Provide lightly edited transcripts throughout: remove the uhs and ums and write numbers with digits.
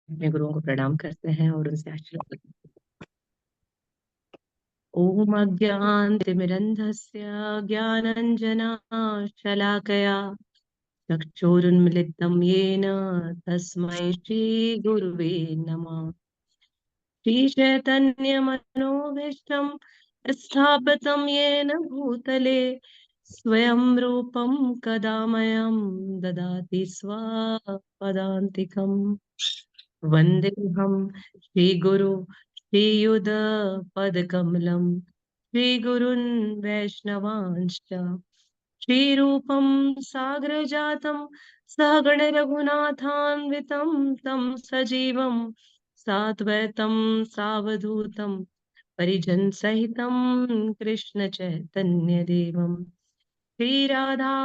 अपने गुरुओं को प्रणाम करते हैं और उनसे आशीर्वाद लेते हैं। ओम अज्ञानतिमिरन्धस्य ज्ञानाञ्जनशलाकया चक्षुरुन्मिलितं येन तस्मै श्रीगुरुवे नमः। श्रीचैतन्यमनोभीष्टं स्थापितं येन भूतले स्वयं रूपं कदा मह्यं ददाति स्वपदान्तिकम्। वन्देऽहं श्रीगुरु श्रीयुतपदकमलं श्रीगुरून् वैष्णवांश्च श्रीरूपं साग्रजातं सहगण रघुनाथान्वितं तं सजीवं साद्वैतं सावधूतं परिजनसहितं कृष्णचैतन्यदेवं श्रीराधा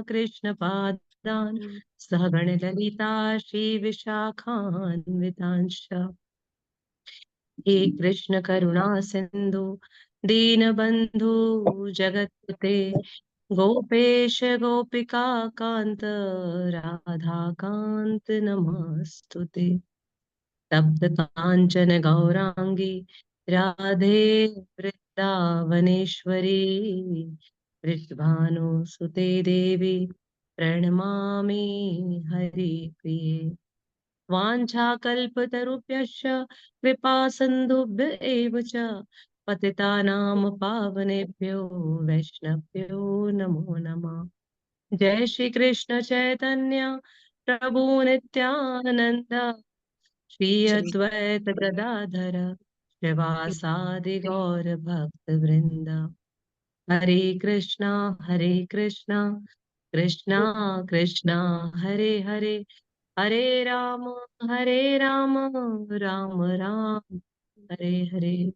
कृष्णपादान् सहगण ललिता श्रीविशाखान्वितांश्च हे कृष्ण करुणा सिंधु दीनबंधु जगत्पते गोपेश गोपिका कांत राधा कांत नमस्तुते। तप्त कांचन गौरांगी राधे वृंदावनेश्वरी वृषभानुसुते देवी प्रणमामि हरिप्रिये। वाञ्छाकल्पतरुभ्यश्च कृपा सिन्धुभ्य एव च पतितानां पावनेभ्यो वैष्णवेभ्यो नमो नमः। जय श्री कृष्ण चैतन्य प्रभु नित्यानंद श्री अद्वैत गदाधर श्रीवासादि गौर भक्त वृंद। हरे कृष्णा कृष्णा कृष्णा हरे हरे हरे राम राम राम हरे हरे।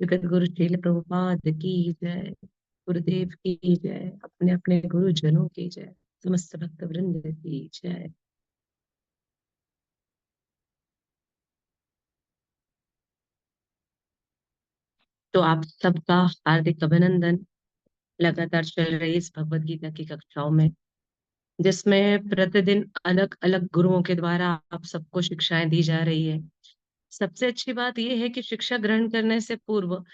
जगत गुरु श्रील प्रभुपाद की जय। गुरुदेव की जय। अपने अपने गुरुजनों की जय। समस्त भक्त वृंद की जय। तो आप सबका हार्दिक अभिनंदन। लगातार चल रही इस भगवत गीता की कक्षाओं में, जिसमें प्रतिदिन अलग अलग गुरुओं के द्वारा आप सबको शिक्षाएं दी जा रही है। सबसे अच्छी बात यह है कि शिक्षा ग्रहण करने से पूर्व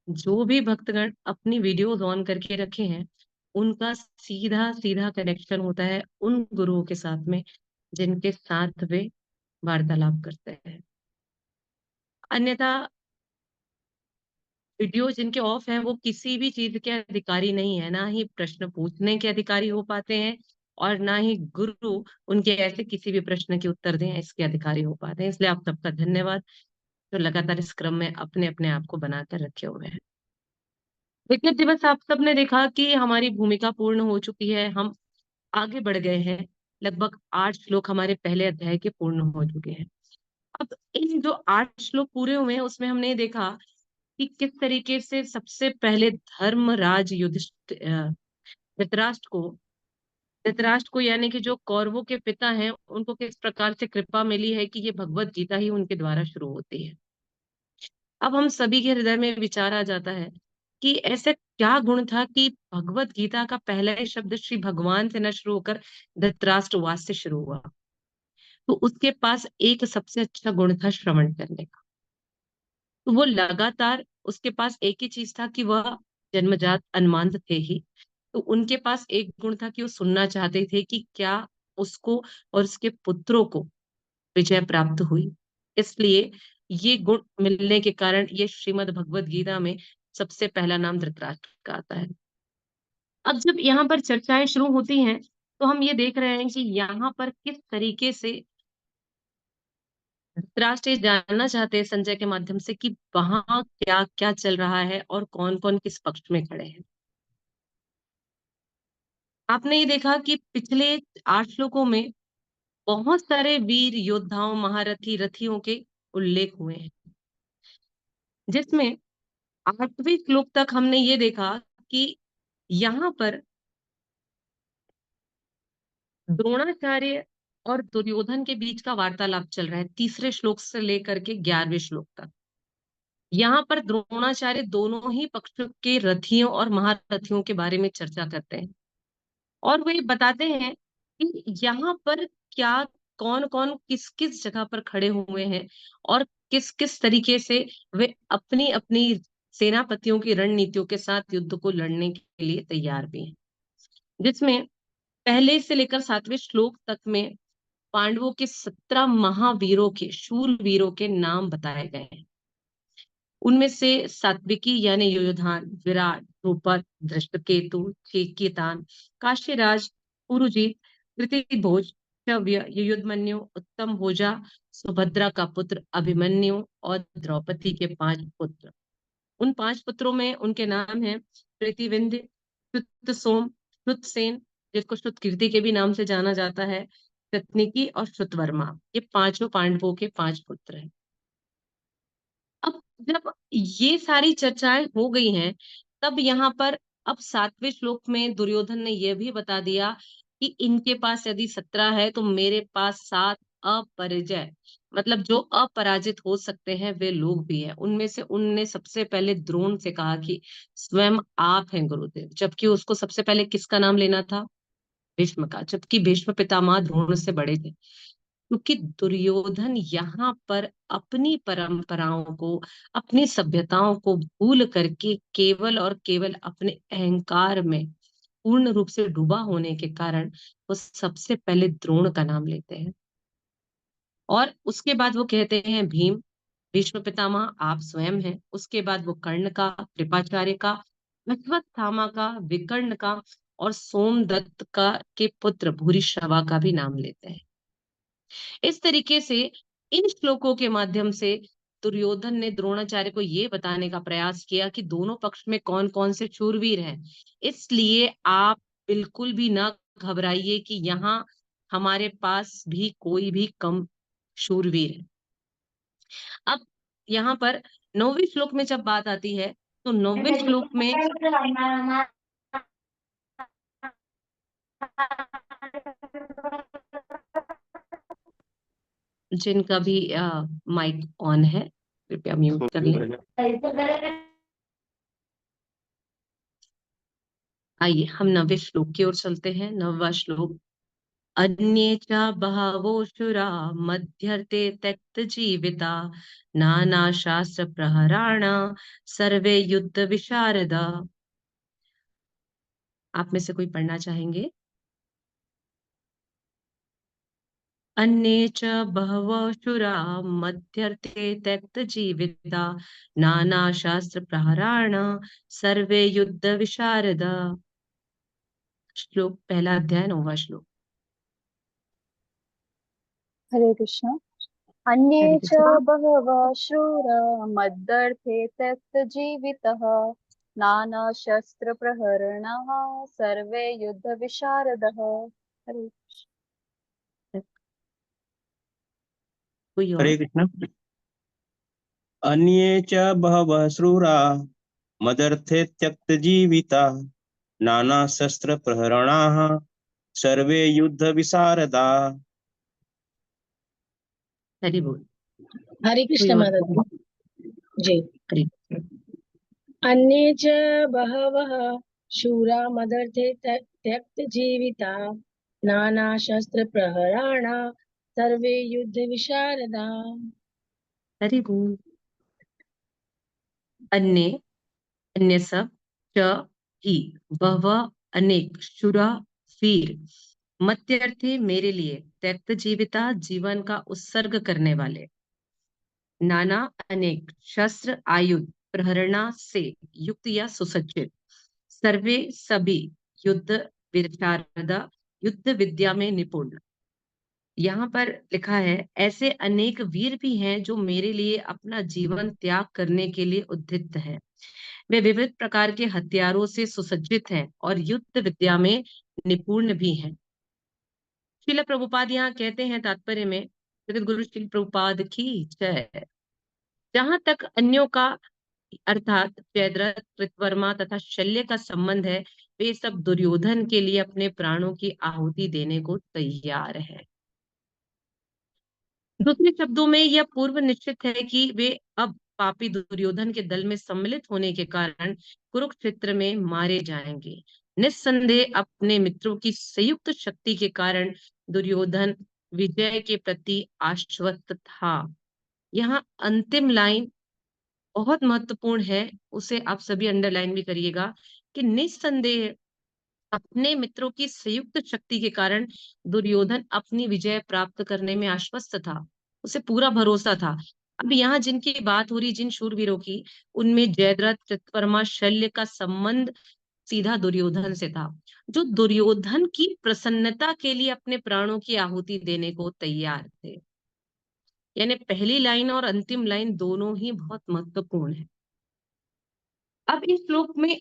जो भी भक्तगण अपनी वीडियोस ऑन करके रखे हैं, उनका सीधा सीधा कनेक्शन होता है उन गुरुओं के साथ में जिनके साथ वे वार्तालाप करते हैं। अन्यथा वीडियो जिनके ऑफ हैं वो किसी भी चीज के अधिकारी नहीं है, ना ही प्रश्न पूछने के अधिकारी हो पाते हैं और ना ही गुरु उनके ऐसे किसी भी प्रश्न के उत्तर दें इसके अधिकारी हो पाते हैं। इसलिए आप सबका धन्यवाद जो लगातार इस क्रम में अपने अपने आप को बनाकर रखे हुए हैं। विकृत दिवस आप सबने देखा कि हमारी भूमिका पूर्ण हो चुकी है, हम आगे बढ़ गए हैं। लगभग 8 श्लोक हमारे पहले अध्याय के पूर्ण हो चुके हैं। अब इन जो 8 श्लोक पूरे हुए हैं उसमें हमने देखा कि किस तरीके से सबसे पहले धर्मराज धृतराष्ट्र को यानी कि जो कौरवों के पिता हैं उनको किस प्रकार से कृपा मिली है कि ये भगवत गीता ही उनके द्वारा शुरू होती है। अब हम सभी के हृदय में विचार आ जाता है कि ऐसे क्या गुण था कि भगवत गीता का पहला ही शब्द श्री भगवान से न शुरू होकर धृतराष्ट्रवाद से शुरू हुआ। तो उसके पास एक सबसे अच्छा गुण था श्रवण करने का। तो वो लगातार उसके पास एक ही चीज था कि वह जन्मजात अन्मांत थे ही। तो उनके पास एक गुण था कि वो सुनना चाहते थे कि क्या उसको और उसके पुत्रों को विजय प्राप्त हुई। इसलिए ये गुण मिलने के कारण ये श्रीमद् भगवत गीता में सबसे पहला नाम धृतराष्ट्र का आता है। अब जब यहाँ पर चर्चाएं शुरू होती हैं तो हम ये देख रहे हैं कि यहाँ पर किस तरीके से धृतराष्ट्र ये जानना चाहते हैं संजय के माध्यम से कि वहां क्या क्या चल रहा है और कौन कौन किस पक्ष में खड़े हैं। आपने ये देखा कि पिछले 8 श्लोकों में बहुत सारे वीर योद्धाओं महारथी रथियों के उल्लेख हुए हैं, जिसमें 8वें श्लोक तक हमने ये देखा कि यहाँ पर द्रोणाचार्य और दुर्योधन के बीच का वार्तालाप चल रहा है, तीसरे श्लोक से लेकर के 11वें श्लोक तक। यहाँ पर द्रोणाचार्य दोनों ही पक्षों के रथियों और महारथियों के बारे में चर्चा करते हैं और वो ये बताते हैं कि यहाँ पर क्या कौन कौन किस किस जगह पर खड़े हुए हैं और किस किस तरीके से वे अपनी अपनी सेनापतियों की रणनीतियों के साथ युद्ध को लड़ने के लिए तैयार भी हैं, जिसमें पहले से लेकर 7वें श्लोक तक में पांडवों के 17 महावीरों के शूरवीरों के नाम बताए गए हैं। उनमें से सात्विकी यानी युयुधान, विराट, द्रुपद, धृष्टकेतु, केतान, काशीराज, पुरुजित, कृतिभोज, शव्य, युयुधमन्यु, उत्तम भोजा, सुभद्रा का पुत्र अभिमन्यु और द्रौपदी के 5 पुत्र। उन 5 पुत्रों में उनके नाम हैं प्रीतिविंध्य, श्रुतसोम, श्रुतसेन, जिसको श्रुतकीर्ति के भी नाम से जाना जाता है, शतनिकी और श्रुतवर्मा। ये पांचों पांडवों के 5 पुत्र हैं। अब जब ये सारी चर्चाएं हो गई हैं, तब यहाँ पर अब 7वें श्लोक में दुर्योधन ने यह भी बता दिया कि इनके पास यदि 17 है तो मेरे पास 7 अपरिजय, मतलब जो अपराजित हो सकते हैं वे लोग भी हैं। उनमें से उनने सबसे पहले द्रोण से कहा कि स्वयं आप हैं गुरुदेव, जबकि उसको सबसे पहले किसका नाम लेना था? भीष्म का, जबकि भीष्म पितामह द्रोण से बड़े थे। क्योंकि दुर्योधन यहाँ पर अपनी परंपराओं को, अपनी सभ्यताओं को भूल करके केवल और केवल अपने अहंकार में पूर्ण रूप से डूबा होने के कारण वो सबसे पहले द्रोण का नाम लेते हैं और उसके बाद वो कहते हैं भीम, भीष्म पितामह आप स्वयं हैं। उसके बाद वो कर्ण का, कृपाचार्य का, अश्वत्थामा का, विकर्ण का और सोमदत्त का के पुत्र भूरिश्रवा का भी नाम लेते हैं। इस तरीके से इन श्लोकों के माध्यम से दुर्योधन ने द्रोणाचार्य को ये बताने का प्रयास किया कि दोनों पक्ष में कौन कौन से शूरवीर हैं। इसलिए आप बिल्कुल भी ना घबराइए कि यहाँ हमारे पास भी कोई भी कम शूरवीर है। अब यहाँ पर 9वें श्लोक में जब बात आती है तो 9वें श्लोक में जिनका भी माइक ऑन है कृपया म्यूट कर लें। आइए हम 9वें श्लोक की ओर चलते हैं। 9वां श्लोक। अन्ये च बहवो शुरा मध्यर्थे त्यक्त जीविता नाना शास्त्र प्रहराण सर्वे युद्ध विशारदा। आप में से कोई पढ़ना चाहेंगे? अन्ये च बहवः शुरा मध्यर्थे त्यक्त जीविता नाना शास्त्र प्रहराण सर्वे युद्ध विशारदा। श्लोक पहला अध्याय 9वां श्लोक। हरे कृष्ण। अन्ये हरे च कृष्ण। बहवः शूरा मद्दर्थे त्यक्तजीवितः नानाशस्त्रप्रहरणाः सर्वे युद्धविशारदः। हरे कोई और? हरे कृष्ण। अन्ये च बहवः शूरा मदर्थे त्यक्तजीविता नानाशस्त्रप्रहरणाः सर्वे युद्धविशारदा। हरि बोल। हरे कोई कृष्ण और? माता जी। हरि। अन्ये च बहवः शूरा मदर्थे त्यक्त जीविता नाना शस्त्र प्रहराणा सर्वे युद्ध विशारदा। हरि बोल। अन्य, अन्य सब, च ही, वह अनेक, शुरा वीर, मत्यर्थे मेरे लिए, त्यक्त जीविता जीवन का उत्सर्ग करने वाले, नाना अनेक, शस्त्र आयुध, प्रहरणा से युक्त या सुसज्जित, सर्वे सभी, युद्ध विशारदा युद्ध विद्या में निपुण। यहाँ पर लिखा है ऐसे अनेक वीर भी हैं जो मेरे लिए अपना जीवन त्याग करने के लिए उद्यत हैं। वे विविध प्रकार के हथियारों से सुसज्जित हैं और युद्ध विद्या में निपुण भी हैं। श्रील प्रभुपाद यहाँ कहते हैं तात्पर्य में, जगत गुरु श्रील प्रभुपाद की जय। जहां तक अन्यों का अर्थात जयद्रथ, कृतवर्मा तथा शल्य का संबंध है, वे सब दुर्योधन के लिए अपने प्राणों की आहुति देने को तैयार है। दूसरे शब्दों में यह पूर्व निश्चित है कि वे अब पापी दुर्योधन के दल में सम्मिलित होने के कारण कुरुक्षेत्र में मारे जाएंगे। निस्संदेह अपने मित्रों की संयुक्त शक्ति के कारण दुर्योधन विजय के प्रति आश्वस्त था। यहाँ अंतिम लाइन बहुत महत्वपूर्ण है, उसे आप सभी अंडरलाइन भी करिएगा कि निस्संदेह अपने मित्रों की संयुक्त शक्ति के कारण दुर्योधन अपनी विजय प्राप्त करने में आश्वस्त था। उसे पूरा भरोसा था। अब यहाँ जिनकी बात हो रही, जिन शूरवीरों की, उनमें जयद्रथ, कृतवर्मा, शल्य का संबंध सीधा दुर्योधन से था, जो दुर्योधन की प्रसन्नता के लिए अपने प्राणों की आहुति देने को तैयार थे। यानी पहली लाइन और अंतिम लाइन दोनों ही बहुत महत्वपूर्ण है। अब इस श्लोक में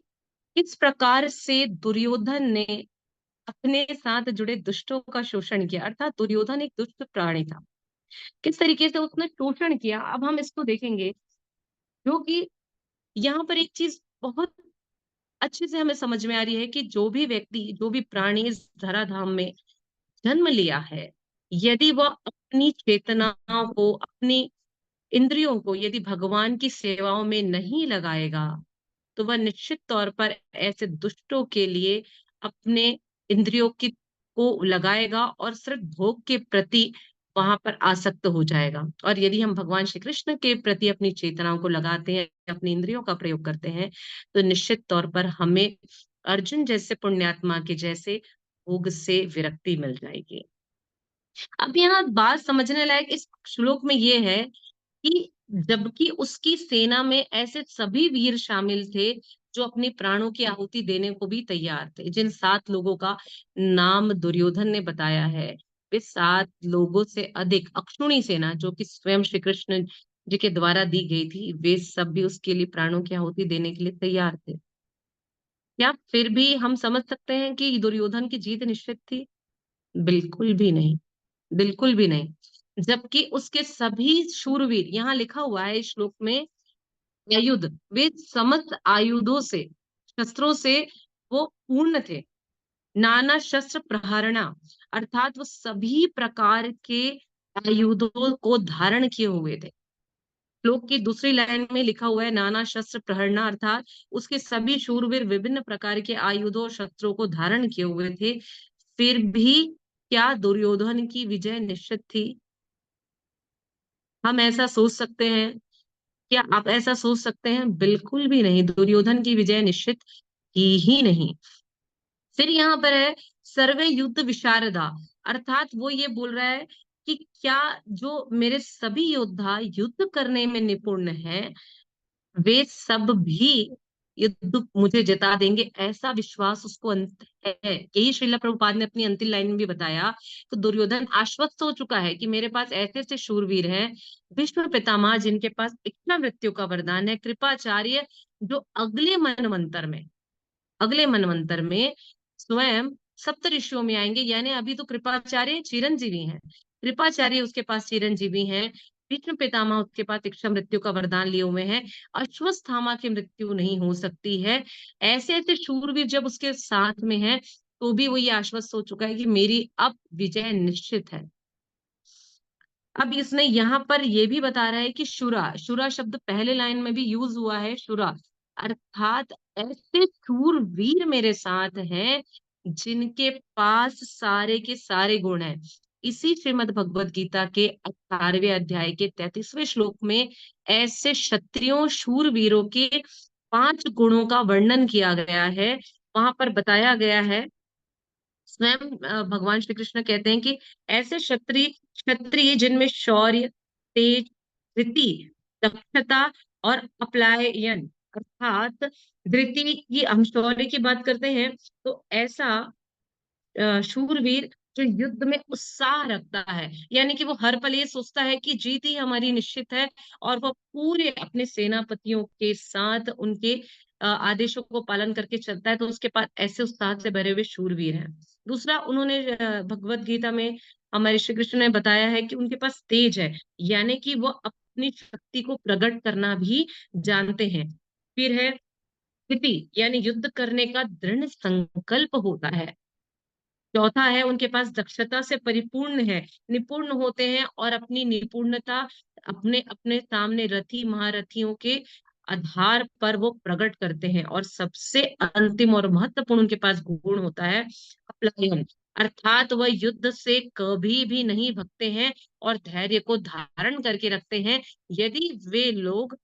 किस प्रकार से दुर्योधन ने अपने साथ जुड़े दुष्टों का शोषण किया, अर्थात दुर्योधन एक दुष्ट प्राणी था, किस तरीके से उसने शोषण किया, अब हम इसको देखेंगे। जो कि यहाँ पर एक चीज बहुत अच्छे से हमें समझ में आ रही है कि जो भी व्यक्ति, जो भी प्राणी इस धराधाम में जन्म लिया है, यदि वह अपनी चेतनाओं को, अपनी इंद्रियों को यदि भगवान की सेवाओं में नहीं लगाएगा, तो वह निश्चित तौर पर ऐसे दुष्टों के लिए अपने इंद्रियों की को लगाएगा और सिर्फ भोग के प्रति वहां पर आसक्त हो जाएगा। और यदि हम भगवान श्री कृष्ण के प्रति अपनी चेतनाओं को लगाते हैं, अपनी इंद्रियों का प्रयोग करते हैं, तो निश्चित तौर पर हमें अर्जुन जैसे पुण्यात्मा के जैसे भोग से विरक्ति मिल जाएगी। अब यहाँ बात समझने लायक इस श्लोक में ये है कि जबकि उसकी सेना में ऐसे सभी वीर शामिल थे जो अपनी प्राणों की आहुति देने को भी तैयार थे। जिन 7 लोगों का नाम दुर्योधन ने बताया है, वे 7 लोगों से अधिक अक्षुणी सेना, जो कि स्वयं श्री कृष्ण जी के द्वारा दी गई थी, वे सब भी उसके लिए प्राणों की आहुति देने के लिए तैयार थे। क्या फिर भी हम समझ सकते हैं कि दुर्योधन की जीत निश्चित थी? बिल्कुल भी नहीं, बिल्कुल भी नहीं। जबकि उसके सभी शूरवीर, यहाँ लिखा हुआ है इस श्लोक में, आयुध, वे समस्त आयुधों से, शस्त्रों से वो पूर्ण थे। नाना शस्त्र प्रहरणा, अर्थात वो सभी प्रकार के आयुधों को धारण किए हुए थे। श्लोक की दूसरी लाइन में लिखा हुआ है नाना शस्त्र प्रहरणा, अर्थात उसके सभी शूरवीर विभिन्न प्रकार के आयुधों और शस्त्रों को धारण किए हुए थे। फिर भी क्या दुर्योधन की विजय निश्चित थी? हम ऐसा सोच सकते हैं? क्या आप ऐसा सोच सकते हैं? बिल्कुल भी नहीं, दुर्योधन की विजय निश्चित ही नहीं। फिर यहाँ पर है सर्वे युद्ध विशारदा, अर्थात वो ये बोल रहा है कि क्या जो मेरे सभी योद्धा युद्ध करने में निपुण हैं, वे सब भी युद्ध मुझे जिता देंगे, ऐसा विश्वास उसको अंत है। यही श्रीला प्रभुपाद ने अपनी अंतिम लाइन में भी बताया। तो दुर्योधन आश्वस्त हो चुका है कि मेरे पास ऐसे ऐसे शूरवीर हैं, भीष्म पितामह जिनके पास इच्छा मृत्यु का वरदान है, कृपाचार्य जो अगले मनवंतर में स्वयं सप्त ऋषियों में आएंगे। यानी अभी तो कृपाचार्य चिरंजीवी हैं, कृपाचार्य उसके पास चिरंजीवी हैं, भीष्म पितामह उसके पास इच्छा मृत्यु का वरदान लिए हुए हैं, अश्वत्थामा की मृत्यु नहीं हो सकती है। ऐसे ऐसे शूरवीर जब उसके साथ में हैं, तो भी वो ये आश्वस्त हो चुका है कि मेरी अब विजय निश्चित है। अब इसने यहाँ पर ये भी बता रहा है कि शुरा, शुरा शब्द पहले लाइन में भी यूज हुआ है, शुरा अर्थात ऐसे शूरवीर मेरे साथ हैं जिनके पास सारे के सारे गुण हैं। इसी श्रीमद् भगवत गीता के 18वें अध्याय के 33वें श्लोक में ऐसे क्षत्रियों शूरवीरों के 5 गुणों का वर्णन किया गया है। वहां पर बताया गया है, स्वयं भगवान श्री कृष्ण कहते हैं कि ऐसे क्षत्रिय क्षत्रिय जिनमें शौर्य, तेज, धृति, दक्षता और अपलायन, अर्थात धृति की, हम शौर्य की बात करते हैं तो ऐसा शूरवीर जो युद्ध में उत्साह रखता है, यानी कि वो हर पल ये सोचता है कि जीत ही हमारी निश्चित है, और वो पूरे अपने सेनापतियों के साथ उनके आदेशों को पालन करके चलता है। तो उसके पास ऐसे उत्साह से भरे हुए शूरवीर हैं। दूसरा, उन्होंने भगवत गीता में हमारे श्री कृष्ण ने बताया है कि उनके पास तेज है, यानी कि वो अपनी शक्ति को प्रकट करना भी जानते हैं। फिर है स्थिति, यानी युद्ध करने का दृढ़ संकल्प होता है। चौथा है उनके पास दक्षता से परिपूर्ण है, निपुण होते हैं और अपनी निपुणता अपने अपने सामने रथी महारथियों के आधार पर वो प्रकट करते हैं। और सबसे अंतिम और महत्वपूर्ण उनके पास गुण होता है अपलायन, अर्थात वह युद्ध से कभी भी नहीं भगते हैं और धैर्य को धारण करके रखते हैं। यदि वे लोग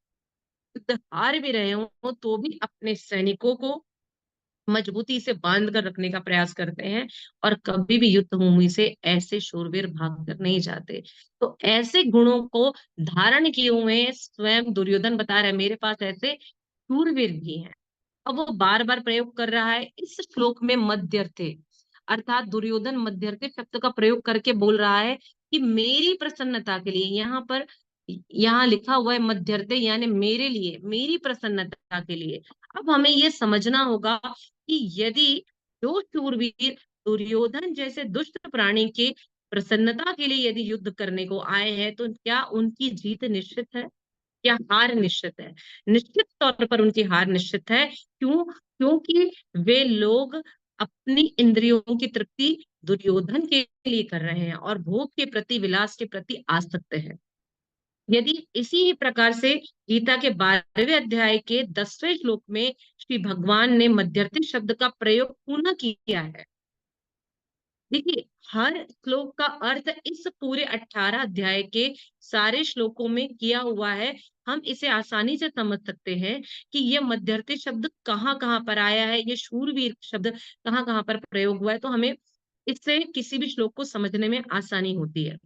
युद्ध हार भी रहे हो तो भी अपने सैनिकों को मजबूती से बांध कर रखने का प्रयास करते हैं और कभी भी युद्ध भूमि से ऐसे शूरवीर भाग कर नहीं जाते। तो ऐसे गुणों को धारण किए हुए स्वयं दुर्योधन बता रहे हैं, मेरे पास ऐसे शूरवीर भी हैं। अब वो बार बार प्रयोग कर रहा है इस श्लोक में मध्यर्थे, अर्थात दुर्योधन मध्यर्थे शब्द का प्रयोग करके बोल रहा है कि मेरी प्रसन्नता के लिए, यहाँ लिखा हुआ है मध्यर्थे यानी मेरे लिए, मेरी प्रसन्नता के लिए। अब हमें ये समझना होगा कि यदि जो शूरवीर दुर्योधन जैसे दुष्ट प्राणी के प्रसन्नता के लिए यदि युद्ध करने को आए हैं तो क्या उनकी जीत निश्चित है या हार निश्चित है? निश्चित तौर पर उनकी हार निश्चित है। क्यों? क्योंकि वे लोग अपनी इंद्रियों की तृप्ति दुर्योधन के लिए कर रहे हैं और भोग के प्रति, विलास के प्रति आसक्त है। यदि इसी ही प्रकार से गीता के 12वें अध्याय के 10वें श्लोक में श्री भगवान ने मध्यर्थी शब्द का प्रयोग पुनः किया है। देखिए, हर श्लोक का अर्थ इस पूरे 18 अध्याय के सारे श्लोकों में किया हुआ है। हम इसे आसानी से समझ सकते हैं कि ये मध्यर्थी शब्द कहाँ कहाँ पर आया है, ये शूरवीर शब्द कहाँ कहाँ पर प्रयोग हुआ है, तो हमें इससे किसी भी श्लोक को समझने में आसानी होती है।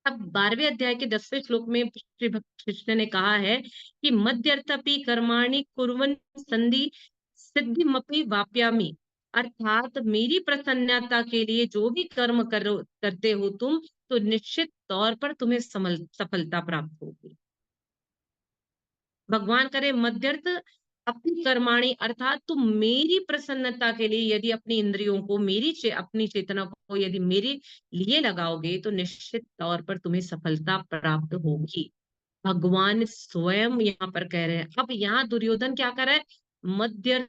अब 12वें अध्याय के 10वें श्लोक में श्री कृष्ण ने कहा है कि मध्यर्थपि कर्माणि कुर्वन् संधि सिद्धिमपि वाप्यामि, अर्थात मेरी प्रसन्नता के लिए जो भी कर्म करते हो तुम, तो निश्चित तौर पर तुम्हें सफलता प्राप्त होगी। भगवान करे मध्यर्थ अपनी कर्माणी, अर्थात तुम मेरी प्रसन्नता के लिए यदि अपनी इंद्रियों को, अपनी चेतना को यदि मेरे लिए लगाओगे तो निश्चित तौर पर तुम्हें सफलता प्राप्त होगी। भगवान स्वयं यहाँ पर कह रहे हैं। अब यहाँ दुर्योधन क्या कर रहा है? मध्य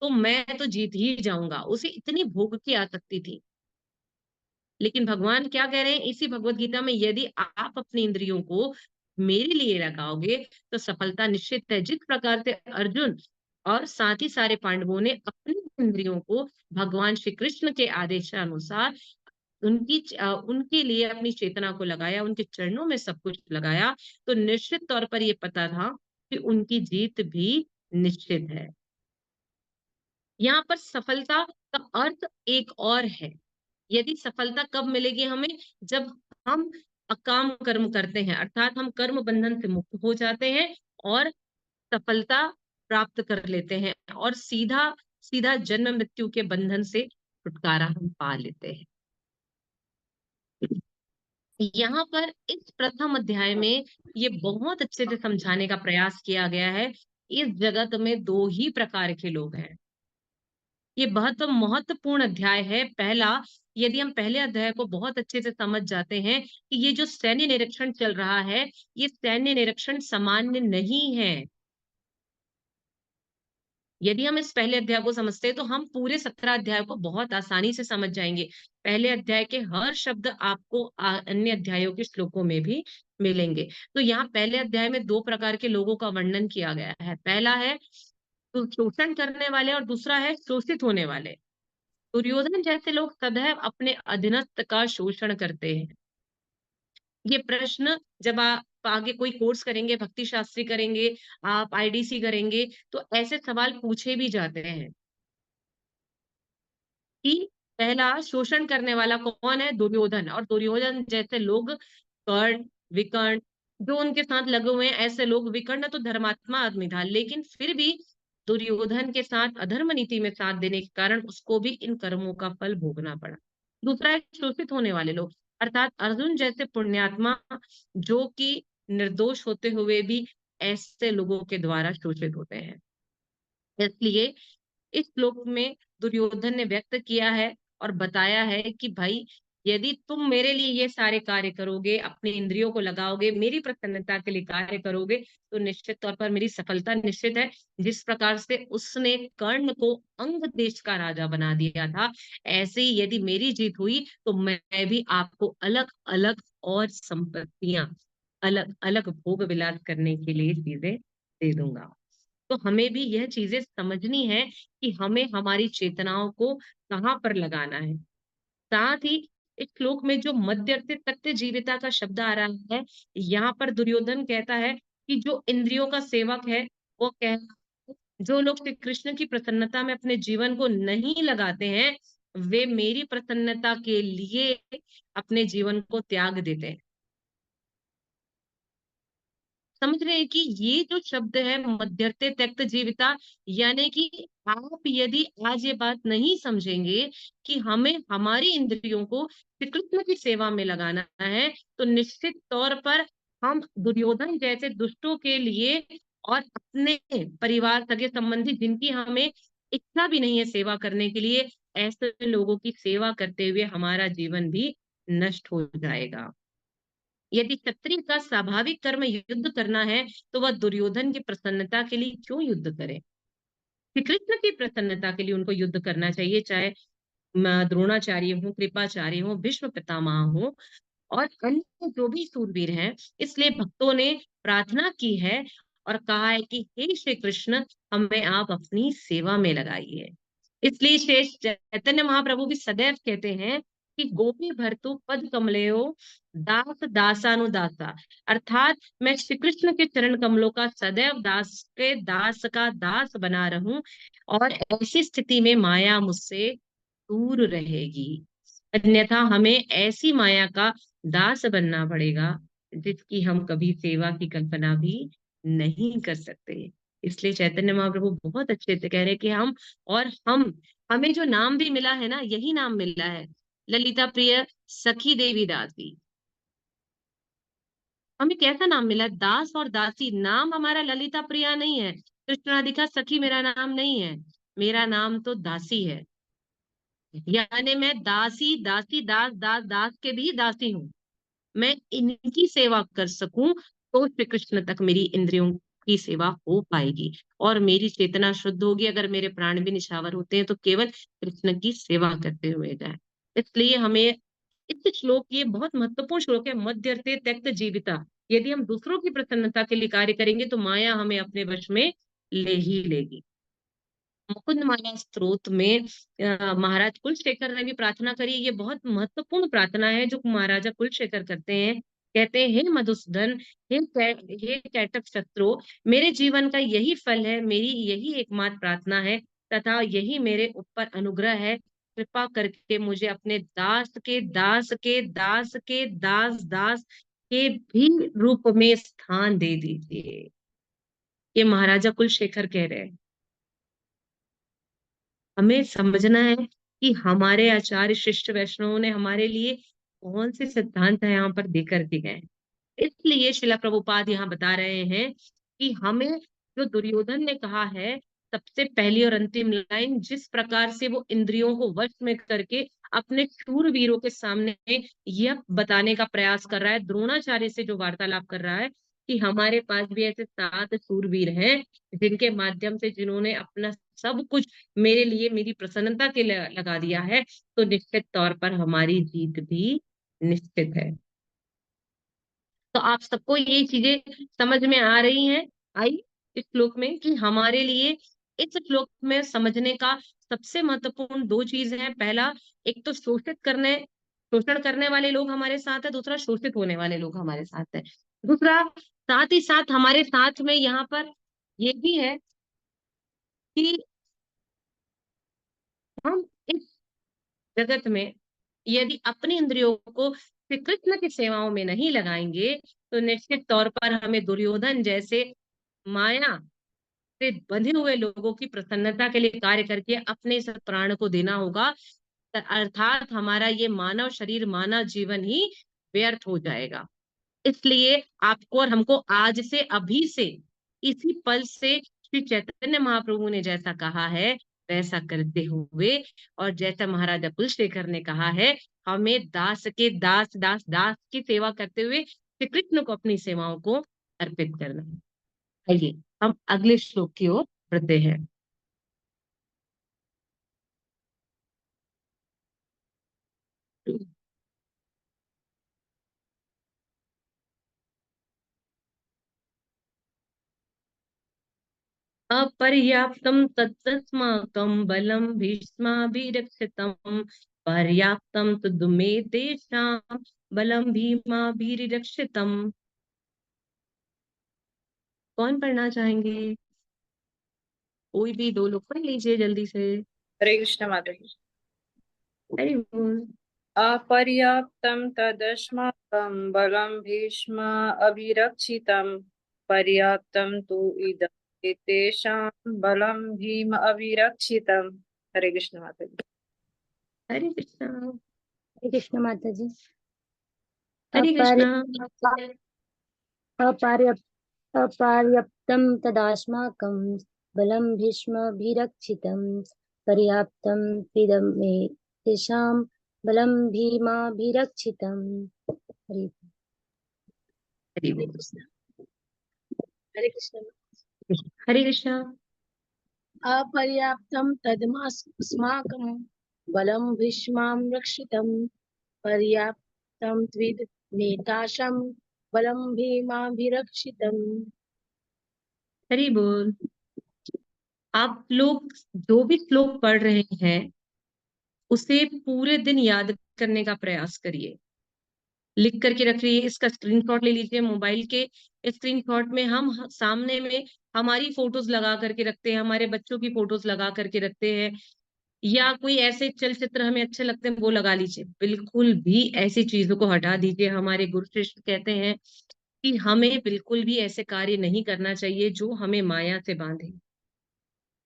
तो मैं तो जीत ही जाऊंगा, उसे इतनी भोग की आसक्ति थी। लेकिन भगवान क्या कह रहे हैं इसी भगवत गीता में? यदि आप अपनी इंद्रियों को मेरे लिए लगाओगे तो सफलता निश्चित है। जिस प्रकार से अर्जुन और साथ ही सारे पांडवों ने अपनी इंद्रियों को भगवान श्री कृष्ण के आदेशानुसार उनके लिए अपनी चेतना को लगाया, उनके चरणों में सब कुछ लगाया, तो निश्चित तौर पर ये पता था कि उनकी जीत भी निश्चित है। यहाँ पर सफलता का अर्थ एक और है। यदि सफलता कब मिलेगी हमें? जब हम अकाम कर्म करते हैं, अर्थात हम कर्म बंधन से मुक्त हो जाते हैं और सफलता प्राप्त कर लेते हैं और सीधा सीधा जन्म मृत्यु के बंधन से छुटकारा हम पा लेते हैं। यहाँ पर इस प्रथम अध्याय में ये बहुत अच्छे से समझाने का प्रयास किया गया है। इस जगत में दो ही प्रकार के लोग हैं। ये बहुत महत्वपूर्ण अध्याय है। पहला, यदि हम पहले अध्याय को बहुत अच्छे से समझ जाते हैं कि ये जो सैन्य निरीक्षण चल रहा है, ये सैन्य निरीक्षण सामान्य नहीं है। यदि हम इस पहले अध्याय को समझते हैं तो हम पूरे 17 अध्याय को बहुत आसानी से समझ जाएंगे। पहले अध्याय के हर शब्द आपको अन्य अध्यायों के श्लोकों में भी मिलेंगे। तो यहाँ पहले अध्याय में दो प्रकार के लोगों का वर्णन किया गया है। पहला है तो शोषण करने वाले और दूसरा है शोषित होने वाले। दुर्योधन जैसे लोग सदैव अपने अधीनस्थ का शोषण करते हैं। ये प्रश्न जब आप आगे कोई कोर्स करेंगे, भक्ति शास्त्री करेंगे, आप आईडीसी करेंगे, तो ऐसे सवाल पूछे भी जाते हैं कि पहला शोषण करने वाला कौन है? दुर्योधन। और दुर्योधन जैसे लोग, कर्ण, विकर्ण, जो उनके साथ लगे हुए हैं, ऐसे लोग, विकर्ण तो धर्मात्मा आदमी था लेकिन फिर भी दुर्योधन के साथ अधर्म नीति में साथ देने के कारण उसको भी इन कर्मों का फल भोगना पड़ा। दूसरा है शोषित होने वाले लोग, अर्थात अर्जुन जैसे पुण्यात्मा जो कि निर्दोष होते हुए भी ऐसे लोगों के द्वारा शोषित होते हैं। इसलिए इस श्लोक में दुर्योधन ने व्यक्त किया है और बताया है कि भाई यदि तुम मेरे लिए ये सारे कार्य करोगे, अपनी इंद्रियों को लगाओगे, मेरी प्रसन्नता के लिए कार्य करोगे, तो निश्चित तौर पर मेरी सफलता निश्चित है। जिस प्रकार से उसने कर्ण को अंग देश का राजा बना दिया था, ऐसे ही यदि मेरी जीत हुई तो मैं भी आपको अलग अलग और संपत्तियां, अलग अलग भोग विलास करने के लिए चीजें दे दूंगा। तो हमें भी यह चीजें समझनी है कि हमें हमारी चेतनाओं को कहाँ पर लगाना है। साथ ही इस श्लोक में जो मध्यवर्ती तत्व जीविता का शब्द आ रहा है, यहाँ पर दुर्योधन कहता है कि जो इंद्रियों का सेवक है, वो कह जो लोग श्री कृष्ण की प्रसन्नता में अपने जीवन को नहीं लगाते हैं, वे मेरी प्रसन्नता के लिए अपने जीवन को त्याग देते हैं। समझ रहे हैं कि ये जो शब्द है मध्यर्थे त्यक्त जीविता, यानी कि आप यदि आज ये बात नहीं समझेंगे कि हमें हमारी इंद्रियों को श्री कृष्ण की सेवा में लगाना है, तो निश्चित तौर पर हम दुर्योधन जैसे दुष्टों के लिए और अपने परिवार सगे संबंधी जिनकी हमें इच्छा भी नहीं है सेवा करने के लिए, ऐसे लोगों की सेवा करते हुए हमारा जीवन भी नष्ट हो जाएगा। यदि क्षत्रिय का स्वाभाविक कर्म युद्ध करना है, तो वह दुर्योधन की प्रसन्नता के लिए क्यों युद्ध करे? श्री कृष्ण की प्रसन्नता के लिए उनको युद्ध करना चाहिए, चाहे द्रोणाचार्य हो, कृपाचार्य हो, भीष्म पितामह हो और अन्य जो भी सूरवीर हैं। इसलिए भक्तों ने प्रार्थना की है और कहा है कि हे श्री कृष्ण, हमें आप अपनी सेवा में लगाइए। इसलिए शेष चैतन्य महाप्रभु भी सदैव कहते हैं कि गोपी भर्तु पद कमलेयो दास दासानुदासा, अर्थात मैं श्री कृष्ण के चरण कमलों का सदैव दास के दास का दास बना रहूं, और ऐसी स्थिति में माया मुझसे दूर रहेगी। अन्यथा हमें ऐसी माया का दास बनना पड़ेगा जिसकी हम कभी सेवा की कल्पना भी नहीं कर सकते। इसलिए चैतन्य महाप्रभु बहुत अच्छे से कह रहे हैं कि हम हमें जो नाम भी मिला है ना, यही नाम मिला है, ललिता प्रिय सखी देवी दासी। हमें कैसा नाम मिला? दास और दासी। नाम हमारा ललिता प्रिया नहीं है, कृष्णाधिका सखी मेरा नाम नहीं है, मेरा नाम तो दासी है। यानी मैं दासी दासी दास दास दास के भी दासी हूँ। मैं इनकी सेवा कर सकूं तो श्री कृष्ण तक मेरी इंद्रियों की सेवा हो पाएगी और मेरी चेतना शुद्ध होगी। अगर मेरे प्राण भी निछावर होते हैं तो केवल कृष्ण की सेवा करते हुए जाए। इसलिए हमें इस श्लोक, ये बहुत महत्वपूर्ण श्लोक है, मध्यर्थे त्यक्त जीविता। यदि हम दूसरों की प्रसन्नता के लिए कार्य करेंगे तो माया हमें अपने वश में ले ही लेगी। मुकुंद माला स्तोत्र में महाराज कुलशेखर ने भी प्रार्थना करी। ये बहुत महत्वपूर्ण प्रार्थना है जो महाराजा कुलशेखर करते हैं। कहते हैं, हे मधुसूदन, हे कैटक शत्रु, मेरे जीवन का यही फल है, मेरी यही एकमात्र प्रार्थना है तथा यही मेरे ऊपर अनुग्रह है। कृपा करके मुझे अपने दास के दास के दास के दास दास के भी रूप में स्थान दे दीजिए। ये महाराजा कुलशेखर कह रहे हैं। हमें समझना है कि हमारे आचार्य शिष्ट वैष्णवों ने हमारे लिए कौन से सिद्धांत है यहाँ पर देकर के गए। इसलिए शिला प्रभुपाद यहाँ बता रहे हैं कि हमें जो दुर्योधन ने कहा है, सबसे पहली और अंतिम लाइन, जिस प्रकार से वो इंद्रियों को वश में करके अपने शूरवीरों के सामने यह बताने का प्रयास कर रहा है, द्रोणाचार्य से जो वार्तालाप कर रहा है कि हमारे पास भी ऐसे 7 शूरवीर हैं जिनके माध्यम से, जिन्होंने अपना सब कुछ मेरे लिए, मेरी प्रसन्नता के लिए लगा दिया है, तो निश्चित तौर पर हमारी जीत भी निश्चित है। तो आप सबको ये चीजें समझ में आ रही हैं, आई इस श्लोक में, कि हमारे लिए इस श्लोक में समझने का सबसे महत्वपूर्ण 2 चीज है। पहला, एक तो शोषण करने वाले लोग हमारे साथ है, दूसरा शोषित होने वाले लोग हमारे साथ है। दूसरा, साथ ही साथ हमारे साथ में यहाँ पर ये भी है कि हम इस जगत में यदि अपनी इंद्रियों को श्री कृष्ण की सेवाओं में नहीं लगाएंगे, तो निश्चित तौर पर हमें दुर्योधन जैसे माया से बंधे हुए लोगों की प्रसन्नता के लिए कार्य करके अपने इस प्राण को देना होगा। अर्थात हमारा ये मानव शरीर, मानव जीवन ही व्यर्थ हो जाएगा। इसलिए आपको और हमको आज से, अभी से, इसी पल से श्री चैतन्य महाप्रभु ने जैसा कहा है वैसा करते हुए, और जैसा महाराजा कुलशेखर ने कहा है, हमें दास के दास दास दास की सेवा करते हुए श्री कृष्ण को अपनी सेवाओं को अर्पित करना है। आइए हम अगले श्लोक की ओर बढ़ते हैं। अपर्याप्तं तत्तस्माकं बलं भीष्माभिरक्षितं, पर्याप्तं तु मे तेषां बलं भीमाभिरक्षितम्। कौन पढ़ना चाहेंगे? कोई भी दो लोग पढ़ लीजिए जल्दी से। हरे कृष्ण माता जी। हरि बोल। अपर्याप्तं तदस्माकं बलं भीष्म अभिरक्षितं, पर्याप्तं तु इदं तेषां बलं भीम अभिरक्षितं। हरे कृष्ण माता जी। हरे कृष्णा। हरे कृष्ण माता जी। हरे अपर्य कृष्णा। अपर्याप्त अपर्याप्तं तदास्माकं बलं भीष्मभिरक्षितं, पर्याप्तं त्विदं मे तेषां बलं भीमाभिरक्षितम्। हरि हरि बोल। हरे कृष्ण। हरे कृष्णा। अपर्याप्तं तदस्माकं बलं भीष्मां रक्षितं, पर्याप्तं त्विद मेताशं बलं भीमाभिरक्षितम्। हरि बोल। आप लोग जो भी श्लोक पढ़ रहे हैं उसे पूरे दिन याद करने का प्रयास करिए। लिख करके रखिए, इसका स्क्रीनशॉट ले लीजिए। मोबाइल के स्क्रीनशॉट में हम सामने में हमारी फोटोज लगा करके रखते हैं, हमारे बच्चों की फोटोज लगा करके रखते हैं, या कोई ऐसे चलचित्र हमें अच्छे लगते हैं वो लगा लीजिए। बिल्कुल भी ऐसी चीजों को हटा दीजिए। हमारे गुरु श्रेष्ठ कहते हैं कि हमें बिल्कुल भी ऐसे कार्य नहीं करना चाहिए जो हमें माया से बांधे।